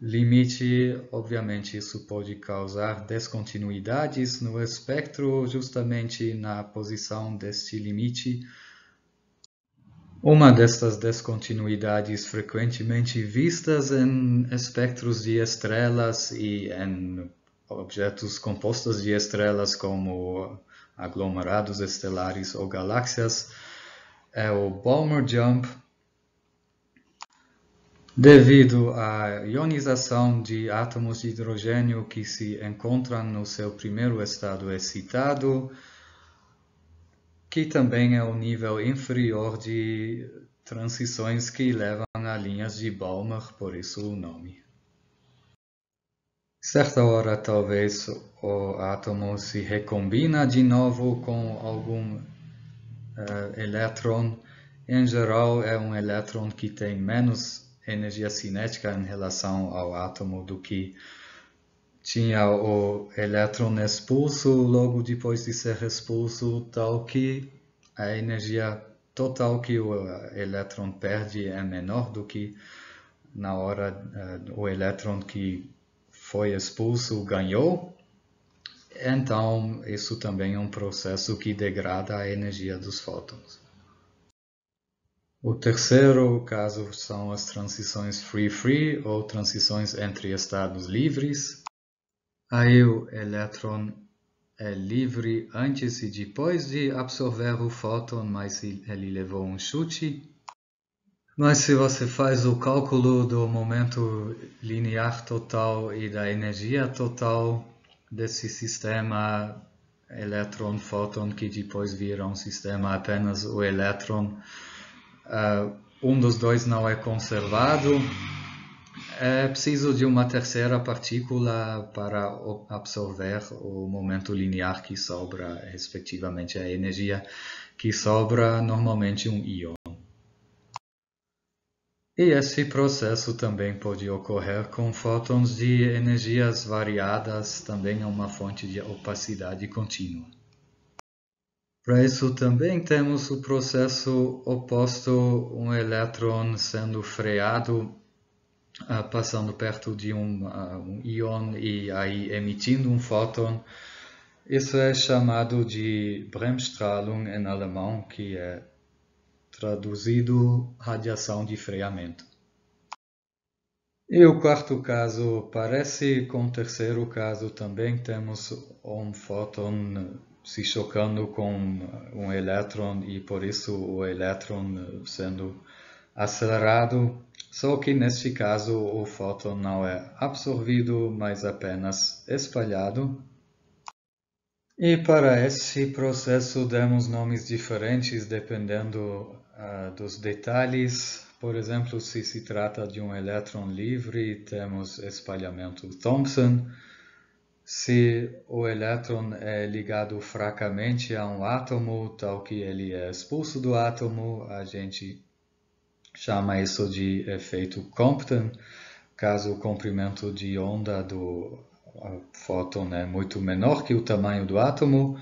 limite, obviamente isso pode causar descontinuidades no espectro justamente na posição deste limite. Uma destas descontinuidades frequentemente vistas em espectros de estrelas e em objetos compostos de estrelas como aglomerados estelares ou galáxias é o Balmer Jump, devido à ionização de átomos de hidrogênio que se encontram no seu primeiro estado excitado, que também é o nível inferior de transições que levam a linhas de Balmer, por isso o nome. Certa hora, talvez o átomo se recombina de novo com algum elétron. Em geral, é um elétron que tem menos energia cinética em relação ao átomo do que tinha o elétron expulso logo depois de ser expulso, tal que a energia total que o elétron perde é menor do que na hora o elétron que foi expulso ganhou. Então, isso também é um processo que degrada a energia dos fótons. O terceiro caso são as transições free-free ou transições entre estados livres. Aí o elétron é livre antes e depois de absorver o fóton, mas ele levou um chute. Mas se você faz o cálculo do momento linear total e da energia total desse sistema elétron-fóton, que depois vira um sistema apenas o elétron, um dos dois não é conservado. É preciso de uma terceira partícula para absorver o momento linear que sobra, respectivamente a energia que sobra, normalmente um íon. E esse processo também pode ocorrer com fótons de energias variadas, também é uma fonte de opacidade contínua. Para isso também temos o processo oposto, um elétron sendo freado, passando perto de um íon e aí emitindo um fóton. Isso é chamado de Bremsstrahlung em alemão, que é traduzido radiação de freamento. E o quarto caso parece com o terceiro caso, também temos um fóton se chocando com um elétron e por isso o elétron sendo acelerado, só que neste caso o fóton não é absorvido, mas apenas espalhado. E para esse processo demos nomes diferentes dependendo dos detalhes. Por exemplo, se trata de um elétron livre, temos espalhamento Thomson. Se o elétron é ligado fracamente a um átomo, tal que ele é expulso do átomo, a gente chama isso de efeito Compton, caso o comprimento de onda do fóton é muito menor que o tamanho do átomo,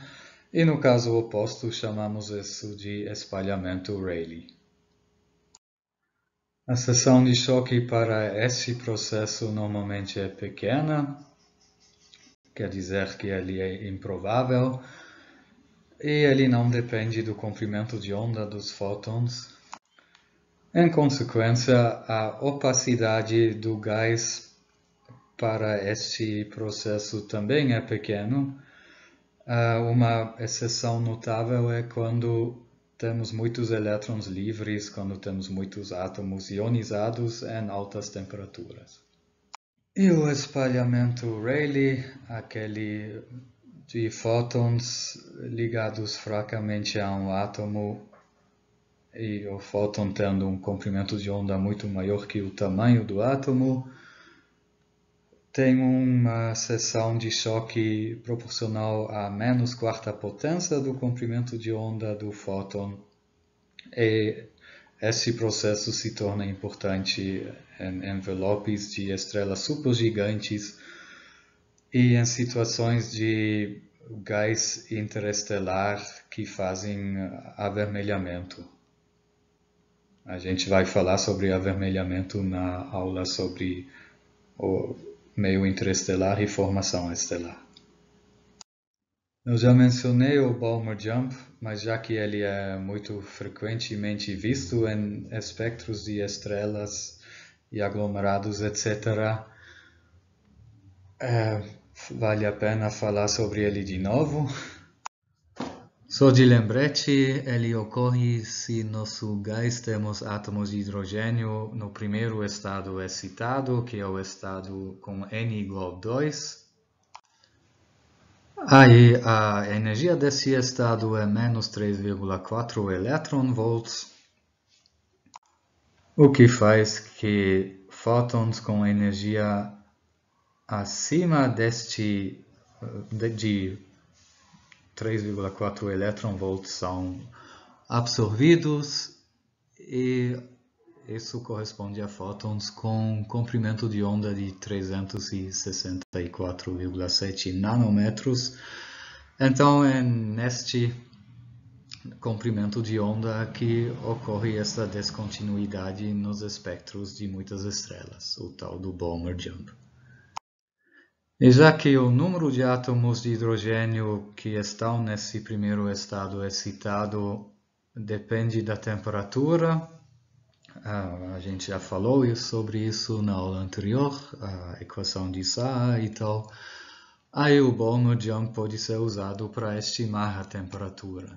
e no caso oposto chamamos isso de espalhamento Rayleigh. A seção de choque para esse processo normalmente é pequena, quer dizer que ele é improvável, e ele não depende do comprimento de onda dos fótons. Em consequência, a opacidade do gás para este processo também é pequeno. Uma exceção notável é quando temos muitos elétrons livres, quando temos muitos átomos ionizados em altas temperaturas. E o espalhamento Rayleigh, aquele de fótons ligados fracamente a um átomo, e o fóton tendo um comprimento de onda muito maior que o tamanho do átomo, tem uma seção de choque proporcional a menos quarta potência do comprimento de onda do fóton. E esse processo se torna importante em envelopes de estrelas supergigantes e em situações de gás interestelar que fazem avermelhamento. A gente vai falar sobre avermelhamento na aula sobre o meio interestelar e formação estelar. Eu já mencionei o Balmer Jump, mas já que ele é muito frequentemente visto em espectros de estrelas e aglomerados, etc., vale a pena falar sobre ele de novo. Só de lembrete, ele ocorre se nosso gás temos átomos de hidrogênio no primeiro estado excitado, que é o estado com N igual a 2. Aí a energia desse estado é menos 3,4 elétron-volts, o que faz que fótons com energia acima de 3,4 elétron-volts são absorvidos, e isso corresponde a fótons com comprimento de onda de 364,7 nanômetros. Então é neste comprimento de onda que ocorre essa descontinuidade nos espectros de muitas estrelas, o tal do Balmer Jump. E já que o número de átomos de hidrogênio que estão nesse primeiro estado excitado depende da temperatura, a gente já falou sobre isso na aula anterior, a equação de Saar e tal. Aí o Balmer Jump pode ser usado para estimar a temperatura.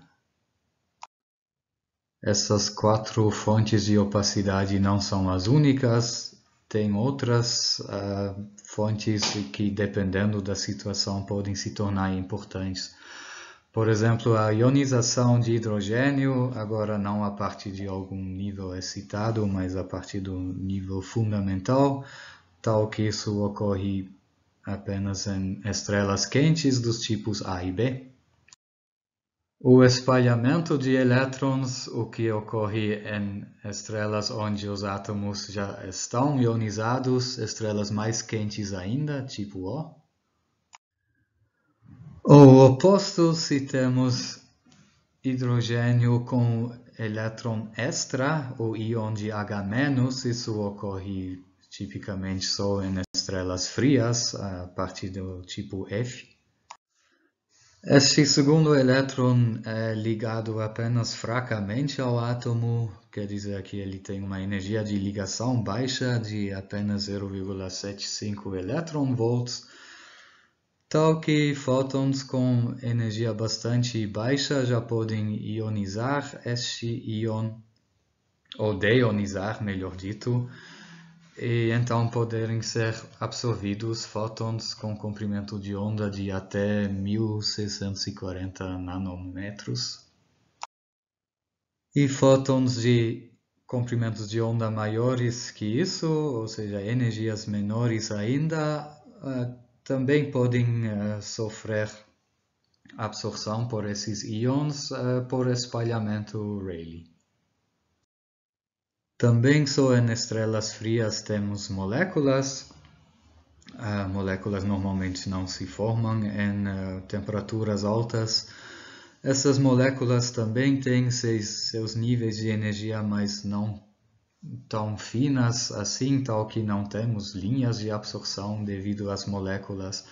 Essas 4 fontes de opacidade não são as únicas. Tem outras fontes que, dependendo da situação, podem se tornar importantes. Por exemplo, a ionização de hidrogênio, agora não a partir de algum nível excitado, mas a partir do nível fundamental, tal que isso ocorre apenas em estrelas quentes dos tipos A e B. O espalhamento de elétrons, o que ocorre em estrelas onde os átomos já estão ionizados, estrelas mais quentes ainda, tipo O. O oposto, se temos hidrogênio com elétron extra, ou íon de H-, isso ocorre tipicamente só em estrelas frias, a partir do tipo F. Este segundo elétron é ligado apenas fracamente ao átomo, quer dizer que ele tem uma energia de ligação baixa de apenas 0,75 elétron-volts, tal que fótons com energia bastante baixa já podem ionizar este íon, ou deionizar, melhor dito, e então poderem ser absorvidos fótons com comprimento de onda de até 1640 nanômetros. E fótons de comprimentos de onda maiores que isso, ou seja, energias menores ainda, também podem sofrer absorção por esses íons por espalhamento Rayleigh. Também só em estrelas frias temos moléculas. Moléculas normalmente não se formam em temperaturas altas. Essas moléculas também têm seus níveis de energia, mas não tão finas assim, tal que não temos linhas de absorção devido às moléculas,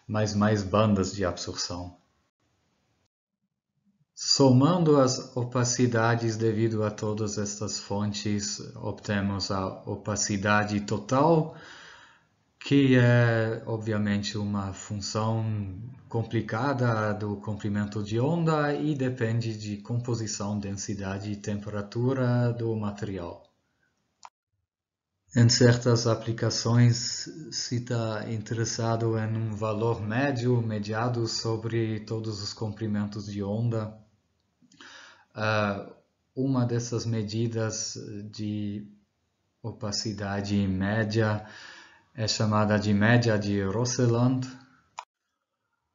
mas mais bandas de absorção. Somando as opacidades devido a todas estas fontes, obtemos a opacidade total, que é obviamente uma função complicada do comprimento de onda e depende de composição, densidade e temperatura do material. Em certas aplicações, se está interessado em um valor médio, mediado sobre todos os comprimentos de onda, uma dessas medidas de opacidade média é chamada de média de Rosseland.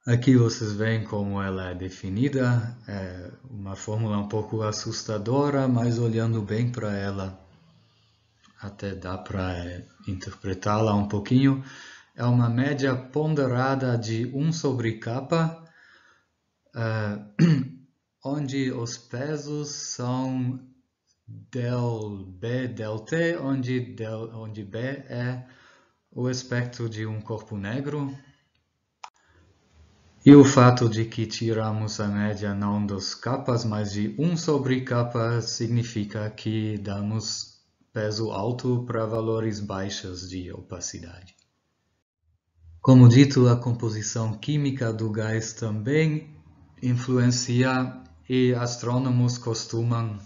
Aqui vocês veem como ela é definida. É uma fórmula um pouco assustadora, mas olhando bem para ela, até dá para interpretá-la um pouquinho. É uma média ponderada de 1 sobre kappa, onde os pesos são del B del T, onde B é o espectro de um corpo negro. E o fato de que tiramos a média não dos kappas, mas de 1 sobre kappa, significa que damos peso alto para valores baixos de opacidade. Como dito, a composição química do gás também influencia e astrônomos costumam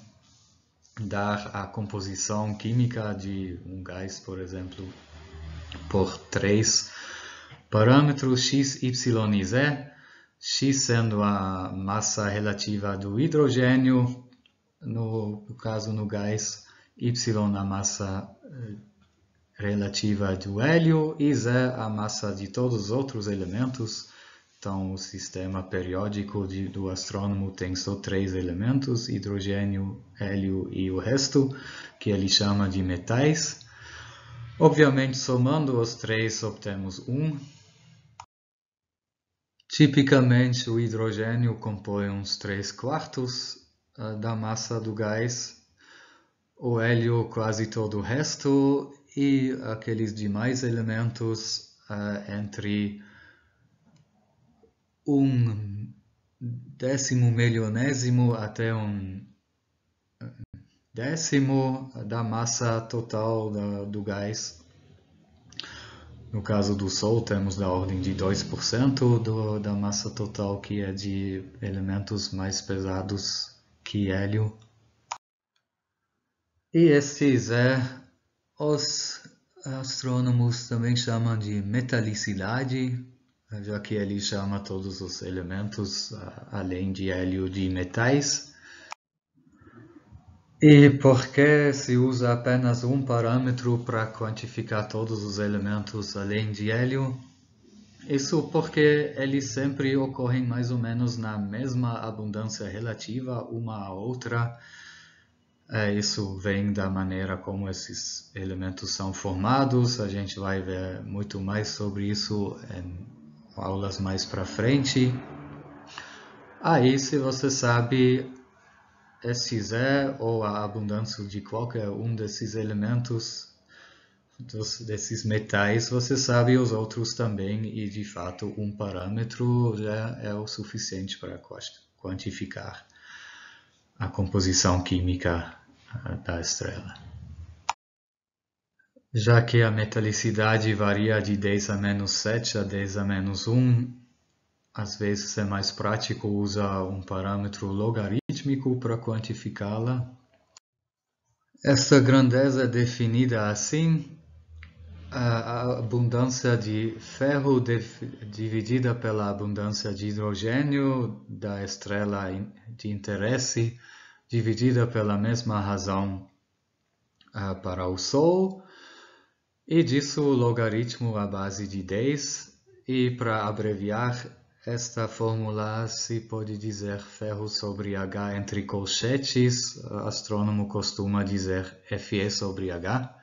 dar a composição química de um gás, por exemplo, por 3 parâmetros x, y e z, x sendo a massa relativa do hidrogênio, no caso no gás, y a massa relativa do hélio e z a massa de todos os outros elementos. Então, o sistema periódico do astrônomo tem só 3 elementos, hidrogênio, hélio e o resto, que ele chama de metais. Obviamente, somando os 3, obtemos 1. Tipicamente, o hidrogênio compõe uns 3/4 da massa do gás, o hélio quase todo o resto e aqueles demais elementos entre 1/10 milionésimo até 1/10 da massa total do gás. No caso do Sol, temos da ordem de 2% da massa total, que é de elementos mais pesados que hélio. E estes os astrônomos também chamam de metalicidade, já que ele chama todos os elementos, além de hélio, de metais. E por que se usa apenas um parâmetro para quantificar todos os elementos além de hélio? Isso porque eles sempre ocorrem mais ou menos na mesma abundância relativa uma à outra. Isso vem da maneira como esses elementos são formados. A gente vai ver muito mais sobre isso em aulas mais para frente. Aí, se você sabe SZ ou a abundância de qualquer um desses elementos, desses metais, você sabe os outros também, e de fato um parâmetro já é o suficiente para quantificar a composição química da estrela. Já que a metalicidade varia de 10 a menos 7 a 10 a menos 1, às vezes é mais prático usar um parâmetro logarítmico para quantificá-la. Esta grandeza é definida assim: a abundância de ferro dividida pela abundância de hidrogênio da estrela de interesse, dividida pela mesma razão para o Sol, e disso o logaritmo à base de 10, e para abreviar esta fórmula se pode dizer ferro sobre H entre colchetes, o astrônomo costuma dizer Fe sobre H.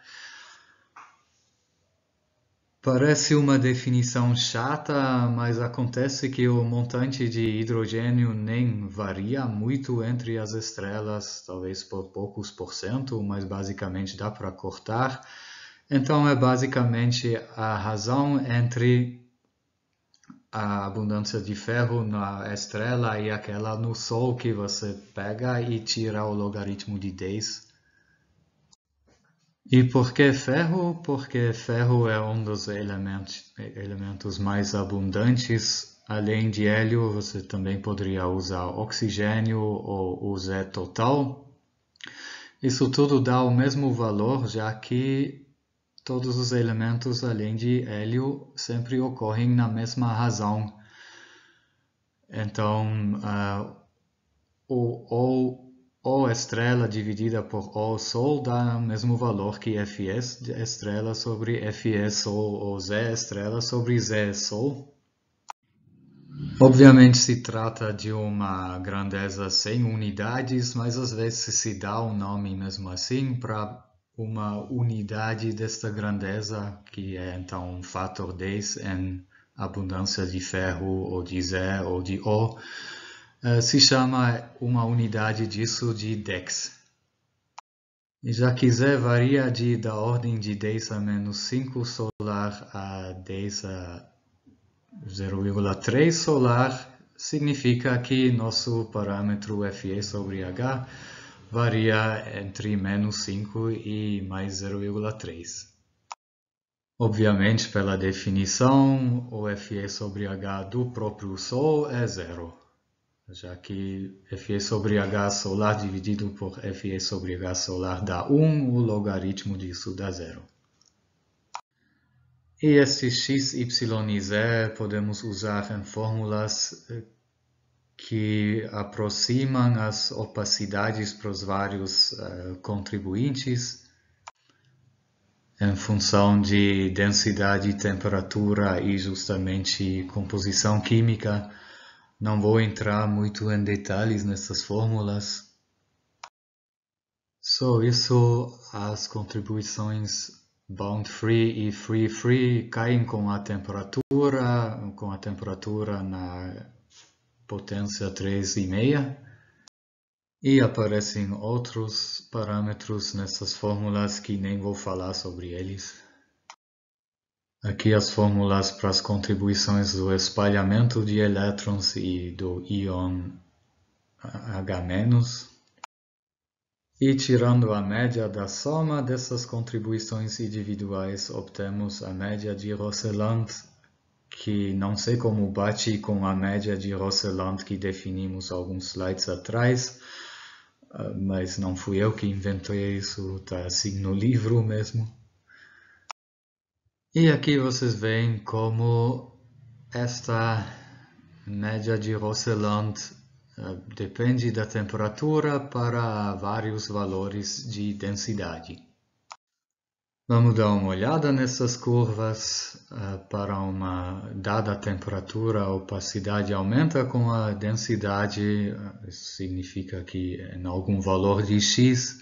Parece uma definição chata, mas acontece que o montante de hidrogênio nem varia muito entre as estrelas, talvez por poucos %, mas basicamente dá para cortar. Então é basicamente a razão entre a abundância de ferro na estrela e aquela no Sol que você pega e tira o logaritmo de 10. E por que ferro? Porque ferro é um dos elementos mais abundantes. Além de hélio, você também poderia usar oxigênio ou o Z total. Isso tudo dá o mesmo valor, já que todos os elementos, além de hélio, sempre ocorrem na mesma razão. Então, O estrela dividida por O Sol dá o mesmo valor que Fs estrela sobre Fs Sol, ou Z estrela sobre Z Sol. Obviamente se trata de uma grandeza sem unidades, mas às vezes se dá um nome mesmo assim para uma unidade desta grandeza, que é então um fator 10 em abundância de ferro, ou de Z, ou de O. Se chama uma unidade disso de Dex. E já que Z varia da ordem de 10 a menos 5 solar a 10 a 0,3 solar, significa que nosso parâmetro Fe sobre H varia entre menos 5 e mais 0,3. Obviamente, pela definição, o Fe sobre H do próprio Sol é zero, já que Fe sobre H solar dividido por Fe sobre H solar dá 1, o logaritmo disso dá 0. E estes x, y e z podemos usar em fórmulas que aproximam as opacidades para os vários contribuintes em função de densidade, temperatura e justamente composição química. Não vou entrar muito em detalhes nessas fórmulas. Só isso, as contribuições bound free e free free caem com a temperatura na potência 3,5. E aparecem outros parâmetros nessas fórmulas que nem vou falar sobre eles. Aqui as fórmulas para as contribuições do espalhamento de elétrons e do íon H-. E tirando a média da soma dessas contribuições individuais, obtemos a média de Rosseland, que não sei como bate com a média de Rosseland que definimos alguns slides atrás, mas não fui eu que inventei isso, está assim no livro mesmo. E aqui vocês veem como esta média de Rosseland depende da temperatura para vários valores de densidade. Vamos dar uma olhada nessas curvas. Para uma dada temperatura, a opacidade aumenta com a densidade. Isso significa que em algum valor de x,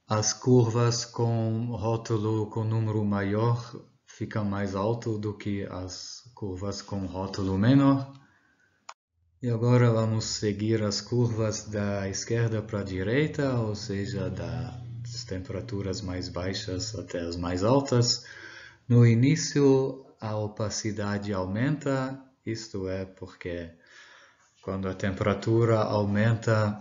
as curvas com rótulo com número maior ficam mais alto do que as curvas com rótulo menor. E agora vamos seguir as curvas da esquerda para a direita, ou seja, das temperaturas mais baixas até as mais altas. No início, a opacidade aumenta, isto é porque quando a temperatura aumenta,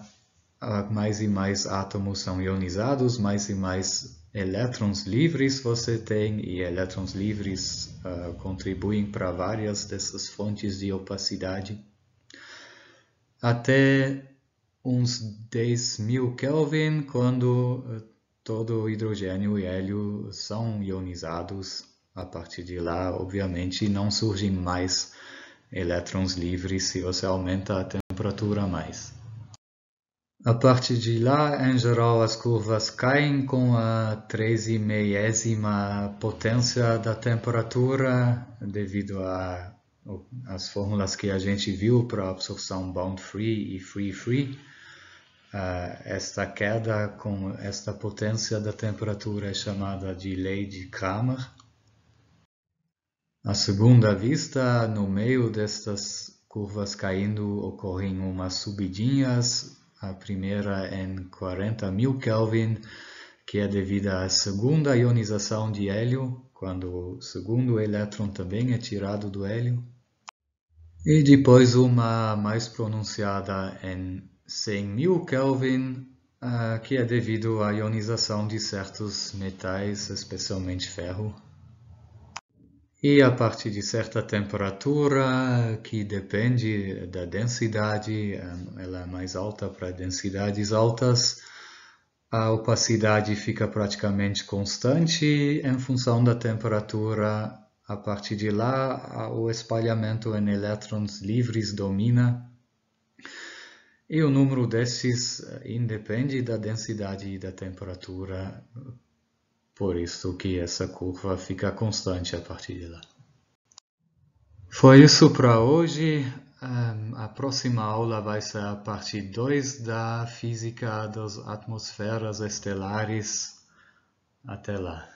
mais e mais átomos são ionizados, mais e mais elétrons livres você tem, e elétrons livres contribuem para várias dessas fontes de opacidade. Até uns 10.000 Kelvin, quando todo o hidrogênio e hélio são ionizados. A partir de lá, obviamente, não surgem mais elétrons livres se você aumenta a temperatura mais. A partir de lá, em geral, as curvas caem com a 13ª potência da temperatura, devido às fórmulas que a gente viu para a absorção bound free e free free. Esta queda com esta potência da temperatura é chamada de lei de Cramer. À segunda vista, no meio destas curvas caindo, ocorrem umas subidinhas. A primeira em 40.000 Kelvin, que é devida à segunda ionização de hélio, quando o segundo elétron também é tirado do hélio. E depois uma mais pronunciada em 100.000 Kelvin, que é devido à ionização de certos metais, especialmente ferro. E a partir de certa temperatura, que depende da densidade, ela é mais alta para densidades altas, a opacidade fica praticamente constante em função da temperatura. A partir de lá, o espalhamento em elétrons livres domina. E o número desses independe da densidade e da temperatura, por isso que essa curva fica constante a partir de lá. Foi isso para hoje. A próxima aula vai ser a parte 2 da física das atmosferas estelares. Até lá.